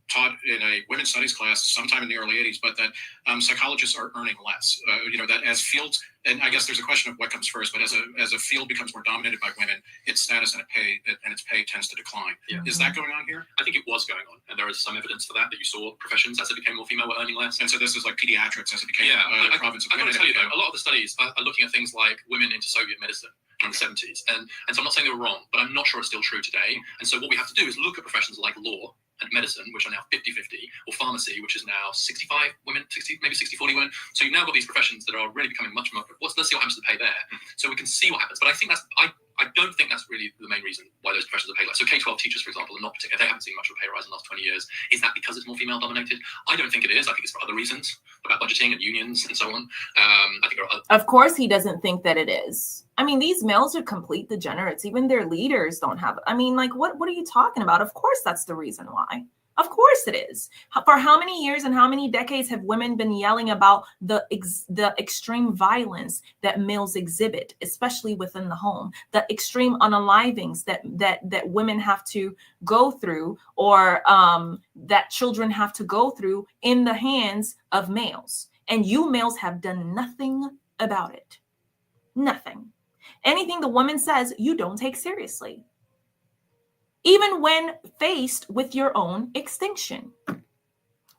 taught in a women's studies class sometime in the early 80s, but that psychologists are earning less. That as fields, and I guess there's a question of what comes first, but as a field becomes more dominated by women, its status and its pay tends to decline. Yeah. Is that going on here? I think it was going on, and there is some evidence for that you saw professions as it became more female were earning less. And so this is like pediatrics as it became a province of women. I got to tell you though, a lot of the studies are looking at things like women into Soviet medicine in the 70s, and so I'm not saying they were wrong, but I'm not sure it's still true today. And so what we have to do is look at professions like law and medicine, which are now 50-50, or pharmacy, which is now 65 women, 60, maybe 60-40 women. So you've now got these professions that are really becoming much more, let's see what happens to the pay there. So we can see what happens. But I think I don't think that's really the main reason why those professions are paid less. So K-12 teachers, for example, are not particular. They haven't seen much of a pay rise in the last 20 years. Is that because it's more female dominated? I don't think it is. I think it's for other reasons, about budgeting and unions and so on. I think there are other. Of course, he doesn't think that it is. I mean, these males are complete degenerates. Even their leaders don't have. I mean, like, what are you talking about? Of course, that's the reason why. Of course it is. For how many years and how many decades have women been yelling about the extreme violence that males exhibit, especially within the home, the extreme unalivings that women have to go through, or that children have to go through in the hands of males? And you males have done nothing about it. Nothing. Anything the woman says, you don't take seriously. Even when faced with your own extinction.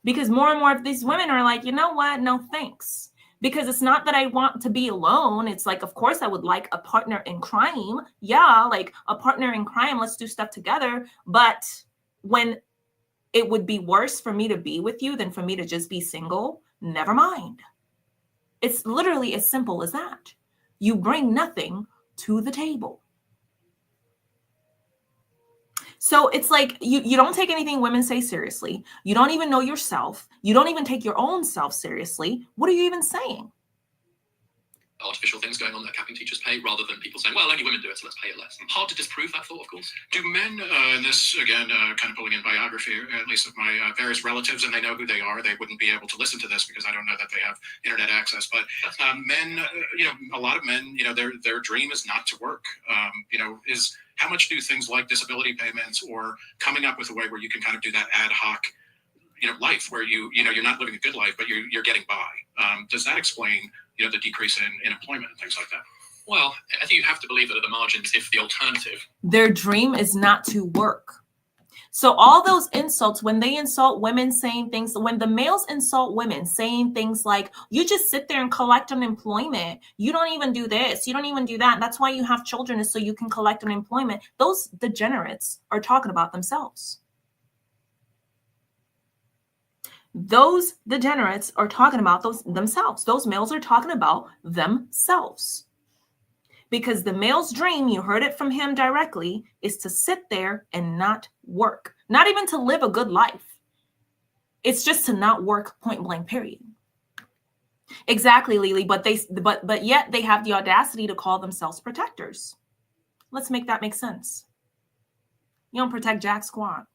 Because more and more of these women are like, you know what? No, thanks. Because it's not that I want to be alone. It's like, of course, I would like a partner in crime. Yeah, like a partner in crime. Let's do stuff together. But when it would be worse for me to be with you than for me to just be single, never mind. It's literally as simple as that. You bring nothing to the table. So it's like you don't take anything women say seriously. You don't even know yourself. You don't even take your own self seriously. What are you even saying? Artificial things going on that capping teachers' pay, rather than people saying, well, only women do it, so let's pay it less. Hard to disprove that thought, of course. Do men, and this again, kind of pulling in biography, at least of my various relatives, and they know who they are. They wouldn't be able to listen to this because I don't know that they have internet access. But men, a lot of men, their dream is not to work. Is how much do things like disability payments or coming up with a way where you can kind of do that ad hoc, life where you're not living a good life, but you're getting by. Does that explain, the decrease in employment and things like that? Well, I think you have to believe that at the margins, if the alternative. Their dream is not to work. So all those insults, when they insult women saying things, when the males insult women saying things like, you just sit there and collect unemployment. You don't even do this. You don't even do that. That's why you have children, is so you can collect unemployment. Those degenerates are talking about themselves. Those degenerates are talking about themselves. Those males are talking about themselves. Because the male's dream, you heard it from him directly, is to sit there and not work. Not even to live a good life. It's just to not work, point blank, period. Exactly, Lily, but yet they have the audacity to call themselves protectors. Let's make that make sense. You don't protect jack squat.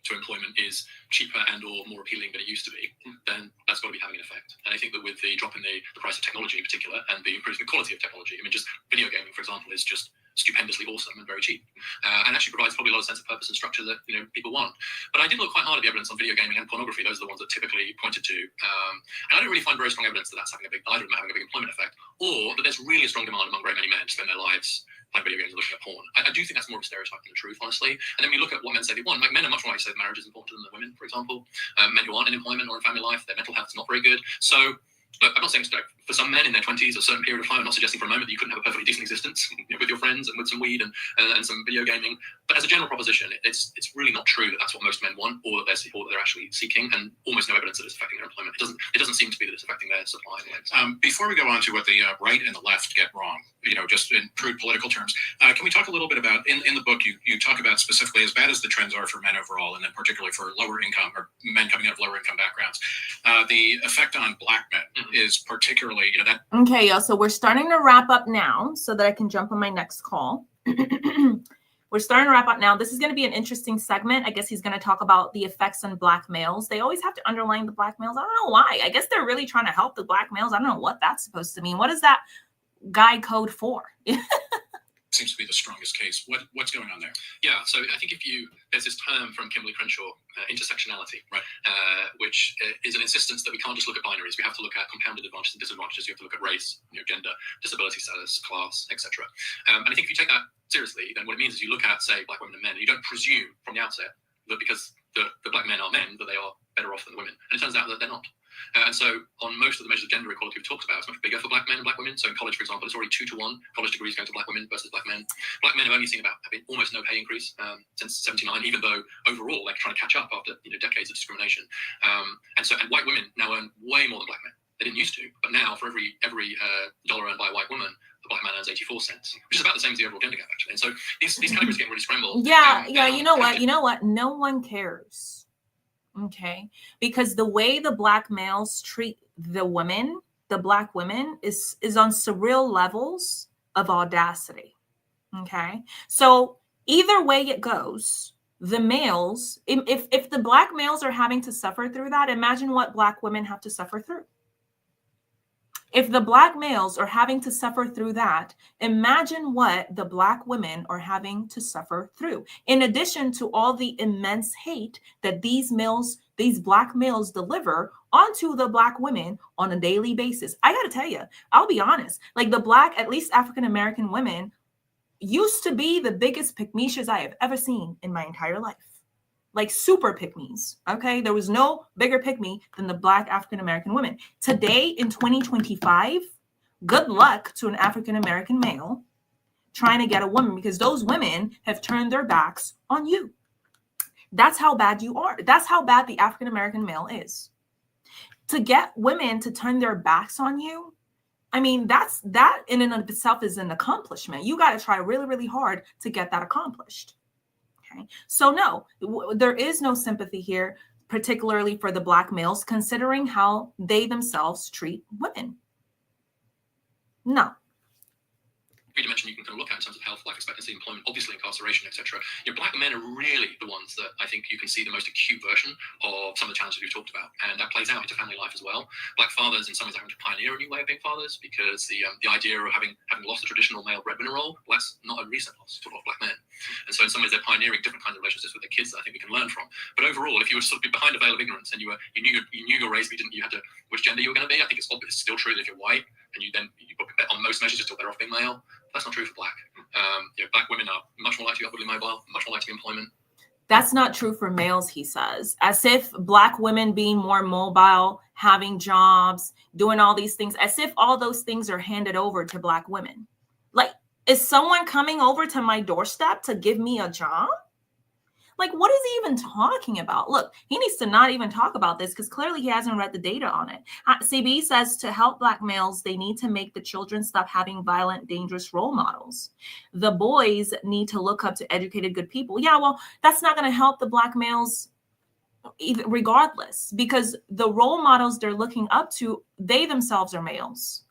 To employment is cheaper and or more appealing than it used to be, then that's got to be having an effect. And I think that with the drop in the price of technology in particular and the improvement quality of technology, I mean, just video gaming, for example, is just stupendously awesome and very cheap, and actually provides probably a lot of sense of purpose and structure that people want. But I did look quite hard at the evidence on video gaming and pornography. Those are the ones that typically pointed to, and I don't really find very strong evidence that that's having either of them having a big employment effect, or that there's really a strong demand among great many men to spend their lives playing video games and looking at porn. I do think that's more of a stereotype than the truth, honestly. And then when you look at what men say they want, like men are much more likely to say that marriage is important to them than women, for example. Men who aren't in employment or in family life, their mental health is not very good. So look, I'm not saying for some men in their 20s, a certain period of time, I'm not suggesting for a moment that you couldn't have a perfectly decent existence with your friends and with some weed and some video gaming. But as a general proposition, it's really not true that that's what most men want, or that they're actually seeking, and almost no evidence that it's affecting their employment. It doesn't seem to be that it's affecting their supply. Before we go on to what the right and the left get wrong, just in crude political terms, can we talk a little bit about, in the book, you talk about specifically, as bad as the trends are for men overall, and then particularly for lower income or men coming out of lower income backgrounds, the effect on Black men is particularly, that. Okay, y'all. So we're starting to wrap up now so that I can jump on my next call. We're starting to wrap up now. This is going to be an interesting segment. I guess he's going to talk about the effects on Black males. They always have to underline the Black males. I don't know why. I guess they're really trying to help the Black males. I don't know what that's supposed to mean. What is that guide code for? Seems to be the strongest case. What's going on there? Yeah, so I think there's this term from Kimberly Crenshaw, intersectionality, right? Which is an insistence that we can't just look at binaries. We have to look at compounded advantages and disadvantages. You have to look at race, gender, disability status, class, etc. And I think if you take that seriously, then what it means is you look at, say, Black women and men, and you don't presume from the outset that because the Black men are men, that they are better off than the women. And it turns out that they're not. And so on most of the measures of gender equality we've talked about, it's much bigger for Black men and Black women. So in college, for example, it's already 2-1 college degrees going to Black women versus Black men. Black men have only seen having almost no pay increase since 79, even though overall they're trying to catch up after decades of discrimination. And white women now earn way more than Black men. They didn't used to, but now for every dollar earned by a white woman, the Black man earns 84 cents, which is about the same as the overall gender gap, actually. And so these categories are getting really scrambled. Yeah, you know what? No one cares. Okay, because the way the Black males treat the women, the Black women, is on surreal levels of audacity. Okay, so either way it goes, the males, if the Black males are having to suffer through that, imagine what Black women have to suffer through. If the Black males are having to suffer through that, imagine what the Black women are having to suffer through. In addition to all the immense hate that these Black males deliver onto the Black women on a daily basis. I got to tell you, I'll be honest, like the Black, at least African-American women used to be the biggest pick-me-shas I have ever seen in my entire life. Like super pick-me's, okay? There was no bigger pick-me than the Black African-American women. Today in 2025, good luck to an African-American male trying to get a woman, because those women have turned their backs on you. That's how bad you are. That's how bad the African-American male is. To get women to turn their backs on you, I mean, that in and of itself is an accomplishment. You got to try really, really hard to get that accomplished. Okay. So no, there is no sympathy here, particularly for the Black males, considering how they themselves treat women. No. Dimension you can kind of look at in terms of health, life expectancy, employment, obviously incarceration, etc. Black men are really the ones that I think you can see the most acute version of some of the challenges we've talked about, and that plays out into family life as well. Black fathers, in some ways, are having to pioneer a new way of being fathers, because the idea of having lost the traditional male breadwinner role, well, that's not a recent loss to a lot of Black men, and so in some ways they're pioneering different kinds of relationships with their kids that I think we can learn from. But overall, if you were sort of behind a veil of ignorance and you knew your race, but you had to which gender you were going to be, I think it's still true that if you're white and you on most measures you're still better off being male. That's not true for Black. Black women are much more likely to be upwardly mobile, much more likely to be in employment. That's not true for males, he says, as if Black women being more mobile, having jobs, doing all these things, as if all those things are handed over to Black women. Like, is someone coming over to my doorstep to give me a job? Like, what is he even talking about? Look, he needs to not even talk about this because clearly he hasn't read the data on it. CB says to help Black males, they need to make the children stop having violent, dangerous role models. The boys need to look up to educated, good people. Yeah, well, that's not going to help the Black males regardless, because the role models they're looking up to, they themselves are males.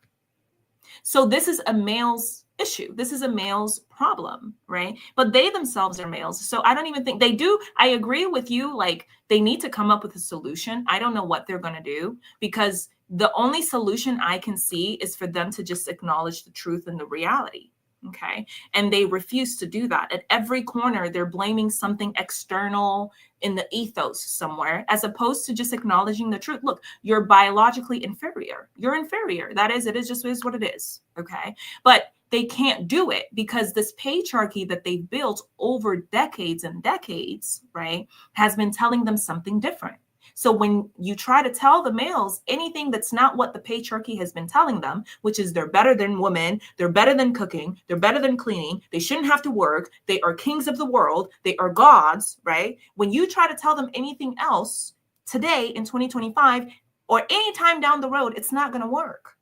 So this is a male's issue. This is a male's problem, right? But they themselves are males. So I don't even think they do. I agree with you. Like, they need to come up with a solution. I don't know what they're going to do, because the only solution I can see is for them to just acknowledge the truth and the reality. Okay. And they refuse to do that. At every corner, they're blaming something external in the ethos somewhere, as opposed to just acknowledging the truth. Look, you're biologically inferior. You're inferior. That is, it is just is what it is. Okay. But they can't do it because this patriarchy that they've built over decades and decades, right, has been telling them something different. So when you try to tell the males anything that's not what the patriarchy has been telling them, which is they're better than women, they're better than cooking, they're better than cleaning, they shouldn't have to work, they are kings of the world, they are gods, right? When you try to tell them anything else today in 2025 or anytime down the road, it's not going to work,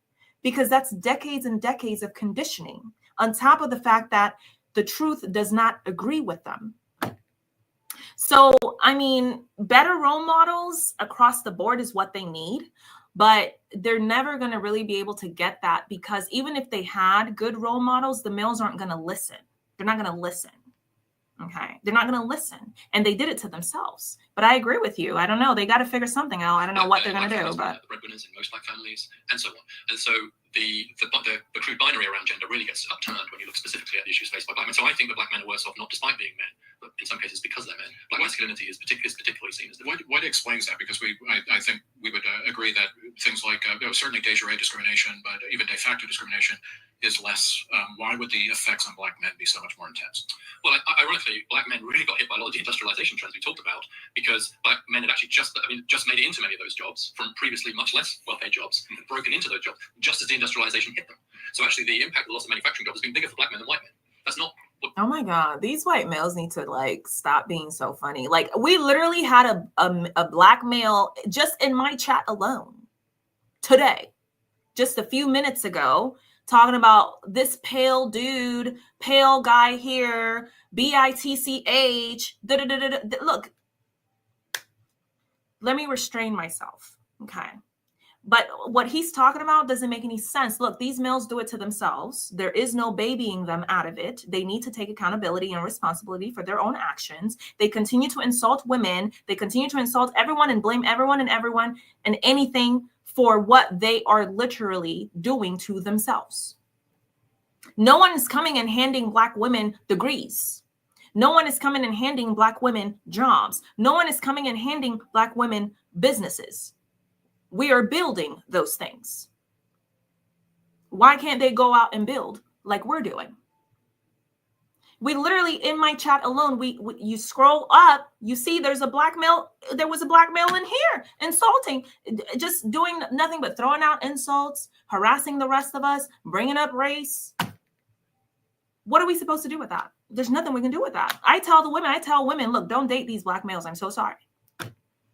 because that's decades and decades of conditioning on top of the fact that the truth does not agree with them. So, I mean, better role models across the board is what they need, but they're never going to really be able to get that, because even if they had good role models, the males aren't going to listen. They're not going to listen. Okay. They're not going to listen. And they did it to themselves. But I agree with you. I don't know. They got to figure something out. I don't know what they're going to do. But the breadwinners in most black families, and so on. And so the crude binary around gender really gets upturned when you look specifically at the issues faced by black men. So I think that black men are worse off, not despite being men, but in some cases because they're men. Black masculinity is particularly seen as the What explains that? Because I think we would agree that things like certainly de jure discrimination, but even de facto discrimination is less. Why would the effects on black men be so much more intense? Well, ironically, black men really got hit by a lot of the industrialization trends we talked about, because black men had actually just made it into many of those jobs from previously much less well-paid jobs, and had broken into those jobs just as the industrialization hit them. So actually, the impact of the loss of manufacturing jobs has been bigger for black men than white men. That's not. Oh my God, these white males need to like stop being so funny. Like, we literally had a black male just in my chat alone today, just a few minutes ago, talking about this pale dude, pale guy here, BITCH. Look, let me restrain myself. Okay. But what he's talking about doesn't make any sense. Look, these males do it to themselves. There is no babying them out of it. They need to take accountability and responsibility for their own actions. They continue to insult women. They continue to insult everyone and blame everyone and anything for what they are literally doing to themselves. No one is coming and handing black women degrees. No one is coming and handing black women jobs. No one is coming and handing black women businesses. We are building those things. Why can't they go out and build like we're doing? We literally, in my chat alone, you scroll up, you see there was a black male in here insulting, just doing nothing but throwing out insults, harassing the rest of us, bringing up race. What are we supposed to do with that? There's nothing we can do with that. I tell women, look, don't date these black males. I'm so sorry.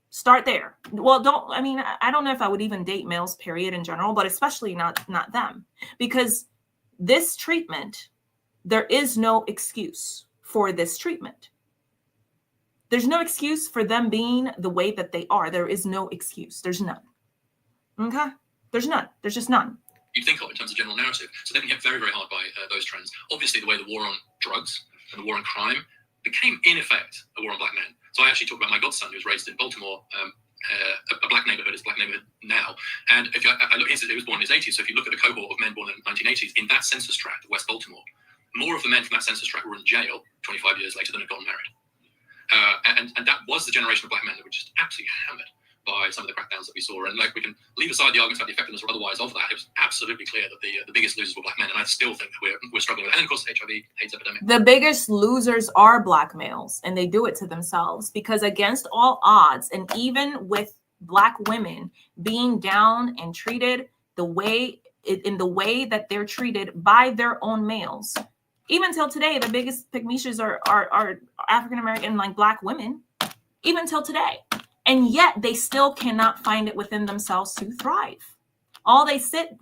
Start there. Well, I don't know if I would even date males, period, in general, but especially not them. Because this treatment, there is no excuse for this treatment. There's no excuse for them being the way that they are. There is no excuse. There's none. Okay? There's none. There's just none. You'd think of in terms of general narrative. So they've been hit very, very hard by those trends. Obviously, the way the war on drugs and the war on crime became, in effect, a war on black men. So I actually talk about my godson, who was raised in Baltimore, a black neighborhood. It's a black neighborhood now. And if I look, he was born in his 80s. So if you look at the cohort of men born in the 1980s, in that census tract of West Baltimore, more of the men from that census tract were in jail 25 years later than had gotten married. And that was the generation of black men that were just absolutely hammered by some of the crackdowns that we saw. And like, we can leave aside the arguments about the effectiveness or otherwise of that. It was absolutely clear that the biggest losers were black men. And I still think that we're struggling with it. And of course, HIV AIDS epidemic. The biggest losers are black males, and they do it to themselves, because against all odds, and even with black women being down and treated in the way that they're treated by their own males, even till today, the biggest pygmishas are African-American, like black women, even till today. And yet they still cannot find it within themselves to thrive. All they sit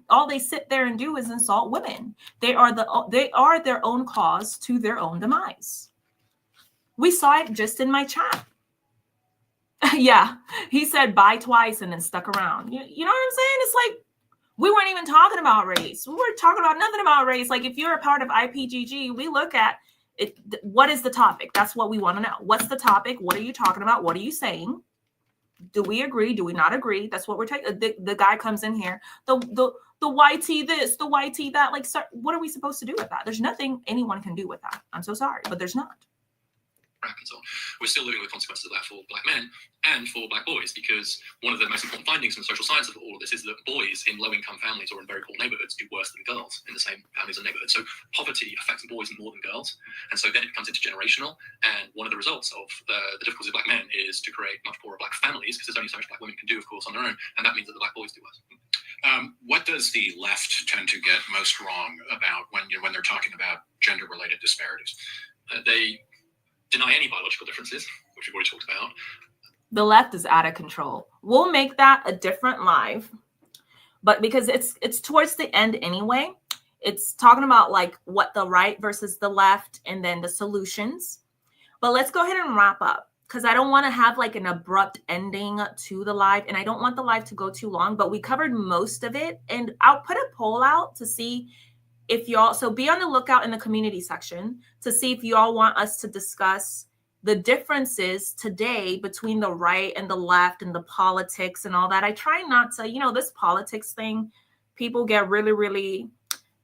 there and do is insult women. They are their own cause to their own demise. We saw it just in my chat. Yeah, he said bye twice and then stuck around. You know what I'm saying? It's like, We weren't even talking about race. We weren't talking about nothing about race. Like, if you're a part of IPGG, we look at it. What is the topic? That's what we want to know. What's the topic? What are you talking about? What are you saying? Do we agree? Do we not agree? That's what we're taking. The guy comes in here. The YT this, the YT that. Like, sir, what are we supposed to do with that? There's nothing anyone can do with that. I'm so sorry, but there's not. And so on. We're still living with consequences of that for black men and for black boys, because one of the most important findings from social science of all of this is that boys in low-income families or in very poor neighborhoods do worse than girls in the same families and neighborhoods. So poverty affects boys more than girls, and so then it becomes intergenerational. And one of the results of the difficulties of black men is to create much poorer black families, because there's only so much black women can do, of course, on their own, and that means that the black boys do worse. What does the left tend to get most wrong about when they're talking about gender-related disparities? They deny any biological differences, which we've already talked about. The left is out of control. We'll make that a different live, but because it's towards the end anyway, it's talking about like what the right versus the left and then the solutions. But let's go ahead and wrap up, because I don't want to have like an abrupt ending to the live, and I don't want the live to go too long, but we covered most of it. And I'll put a poll out to see if y'all, so be on the lookout in the community section to see if y'all want us to discuss the differences today between the right and the left and the politics and all that. I try not to, this politics thing, people get really,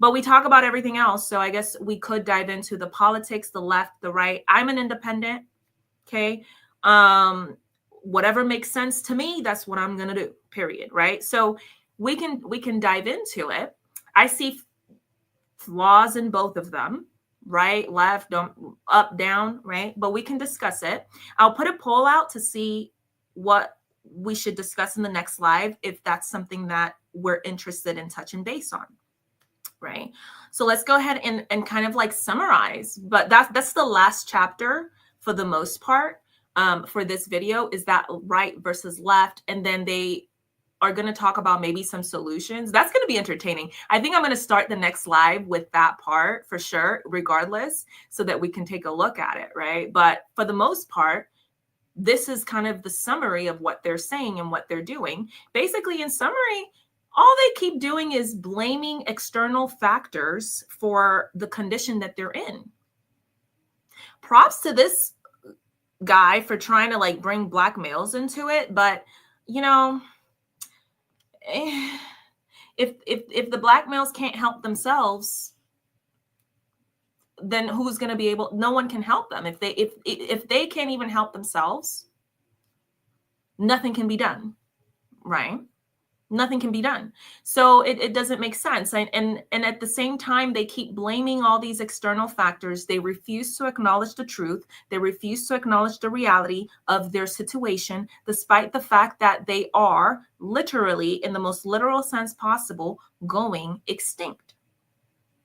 but we talk about everything else. So I guess we could dive into the politics, the left, the right. I'm an independent. Okay. Whatever makes sense to me, that's what I'm going to do, period. Right. So we can dive into it. I see flaws in both of them, right, left, up, down, right? But we can discuss it. I'll put a poll out to see what we should discuss in the next live, if that's something that we're interested in touching base on, right? So let's go ahead and kind of like summarize. But that's the last chapter for the most part for this video, is that right versus left. And then they are going to talk about maybe some solutions. That's going to be entertaining. I think I'm going to start the next live with that part for sure, regardless, so that we can take a look at it, right? But for the most part, this is kind of the summary of what they're saying and what they're doing. Basically, in summary, all they keep doing is blaming external factors for the condition that they're in. Props to this guy for trying to like bring black males into it, but if the black males can't help themselves, then who's going to be able? No one can help them. If they can't even help themselves, nothing can be done, right? Nothing can be done. So it doesn't make sense. And at the same time, they keep blaming all these external factors. They refuse to acknowledge the truth. They refuse to acknowledge the reality of their situation, despite the fact that they are literally, in the most literal sense possible, going extinct.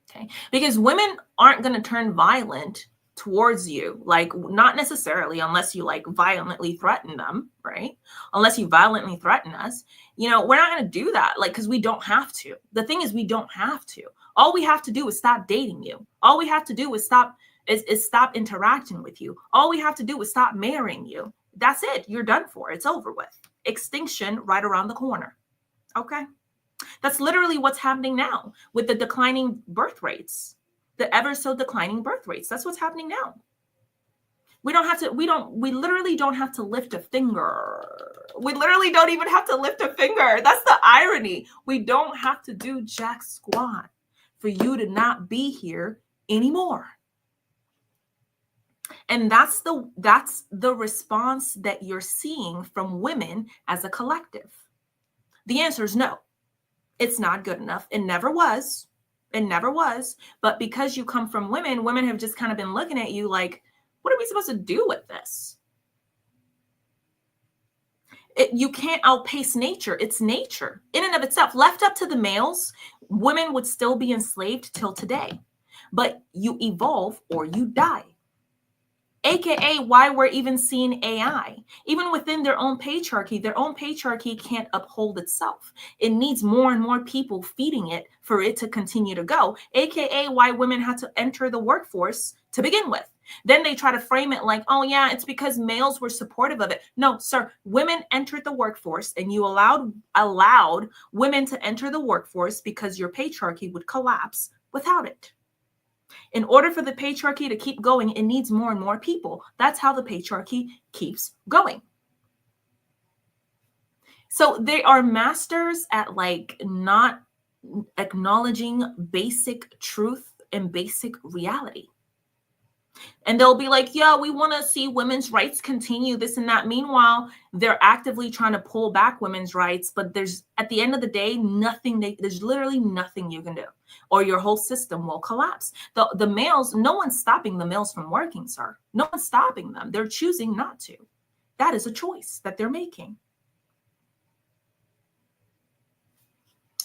Okay? Because women aren't going to turn violent towards you, like, not necessarily, unless you like violently threaten them, right? Unless you violently threaten us, we're not going to do that, like, because we don't have to. The thing is, we don't have to. All we have to do is stop dating you. All we have to do is stop interacting with you. All we have to do is stop marrying you. That's it. You're done for. It's over with. Extinction right around the corner. Okay. That's literally what's happening now with the declining birth rates. The ever so declining birth rates. That's what's happening now. We literally don't have to lift a finger. We literally don't even have to lift a finger. That's the irony. We don't have to do jack squat for you to not be here anymore. And that's the response that you're seeing from women as a collective. The answer is no. It's not good enough. It never was. It never was. But because you come from women have just kind of been looking at you like, what are we supposed to do with this? You can't outpace nature. It's nature in and of itself. Left up to the males, women would still be enslaved till today. But you evolve or you die. AKA why we're even seeing AI. Even within their own patriarchy can't uphold itself. It needs more and more people feeding it for it to continue to go. AKA why women had to enter the workforce to begin with. Then they try to frame it like, oh yeah, it's because males were supportive of it. No, sir, women entered the workforce, and you allowed women to enter the workforce because your patriarchy would collapse without it. In order for the patriarchy to keep going, it needs more and more people. That's how the patriarchy keeps going. So they are masters at like not acknowledging basic truth and basic reality. And they'll be like, yeah, we want to see women's rights continue, this and that. Meanwhile, they're actively trying to pull back women's rights. But there's, at the end of the day, there's literally nothing you can do, or your whole system will collapse. The males, no one's stopping the males from working, sir. No one's stopping them. They're choosing not to. That is a choice that they're making.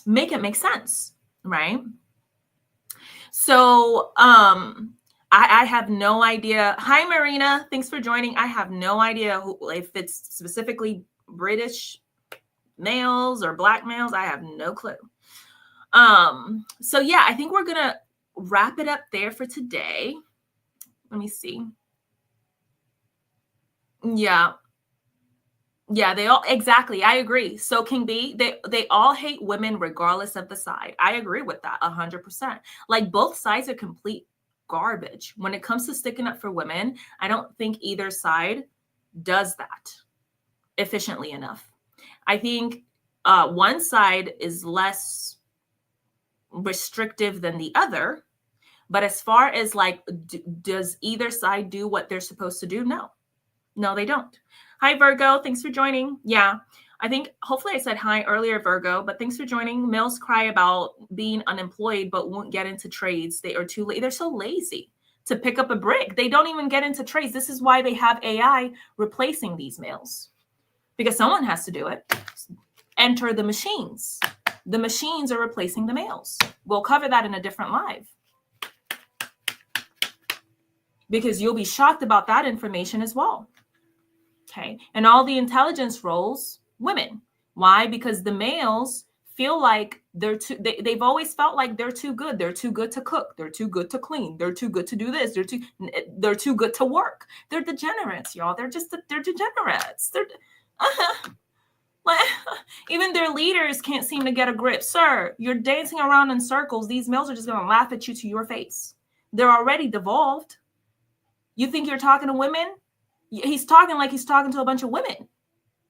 Make it make sense, right? So, I have no idea. Hi, Marina. Thanks for joining. I have no idea if it's specifically British males or Black males. I have no clue. So yeah, I think we're going to wrap it up there for today. Let me see. Yeah. Yeah, they all, exactly. I agree. So King B, they all hate women regardless of the side. I agree with that 100%. Like, both sides are complete garbage. When it comes to sticking up for women, I don't think either side does that efficiently enough. I think one side is less restrictive than the other. But as far as like, does either side do what they're supposed to do? No, they don't. Hi, Virgo. Thanks for joining. Yeah, I think hopefully I said hi earlier, Virgo, but thanks for joining. Males cry about being unemployed, but won't get into trades. They are too late. They're so lazy to pick up a brick. They don't even get into trades. This is why they have AI replacing these males, because someone has to do it. Enter the machines. The machines are replacing the males. We'll cover that in a different live, because you'll be shocked about that information as well. Okay. And all the intelligence roles, women. Why? Because the males feel like they've always felt like they're too good. They're too good to cook. They're too good to clean. They're too good to do this. They're too good to work. They're degenerates, y'all. They're degenerates. Even their leaders can't seem to get a grip. Sir, you're dancing around in circles. These males are just going to laugh at you to your face. They're already devolved. You think you're talking to women? He's talking like he's talking to a bunch of women.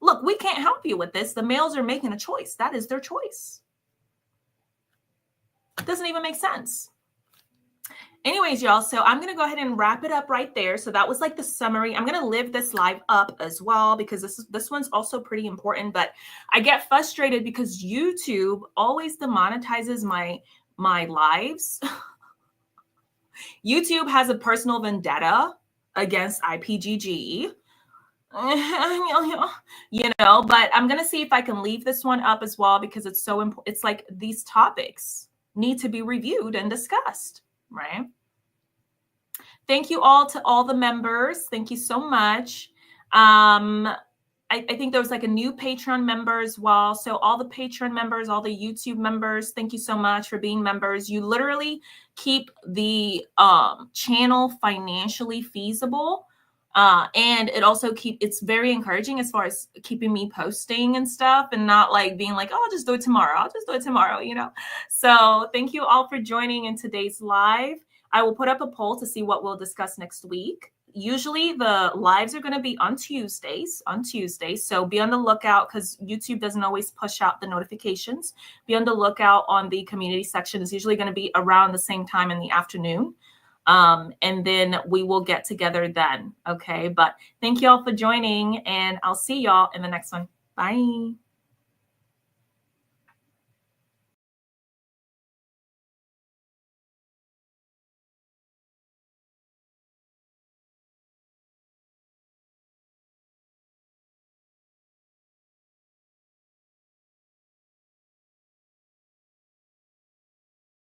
Look, we can't help you with this. The males are making a choice. That is their choice. It doesn't even make sense. Anyways, y'all, so I'm going to go ahead and wrap it up right there. So that was like the summary. I'm going to live this live up as well, because this one's also pretty important. But I get frustrated because YouTube always demonetizes my lives. YouTube has a personal vendetta against IPGG, you know, but I'm going to see if I can leave this one up as well, because it's so important. It's like these topics need to be reviewed and discussed, right? Thank you all to all the members. Thank you so much. I think there was like a new Patreon member as well. So all the Patreon members, all the YouTube members, thank you so much for being members. You literally keep the channel financially feasible. And it also it's very encouraging as far as keeping me posting and stuff, and not like being like, oh, I'll just do it tomorrow. I'll just do it tomorrow, you know? So thank you all for joining in today's live. I will put up a poll to see what we'll discuss next week. Usually the lives are going to be on Tuesdays. So be on the lookout, because YouTube doesn't always push out the notifications. Be on the lookout on the community section. It's usually going to be around the same time in the afternoon. And then we will get together then. Okay. But thank you all for joining, and I'll see y'all in the next one. Bye.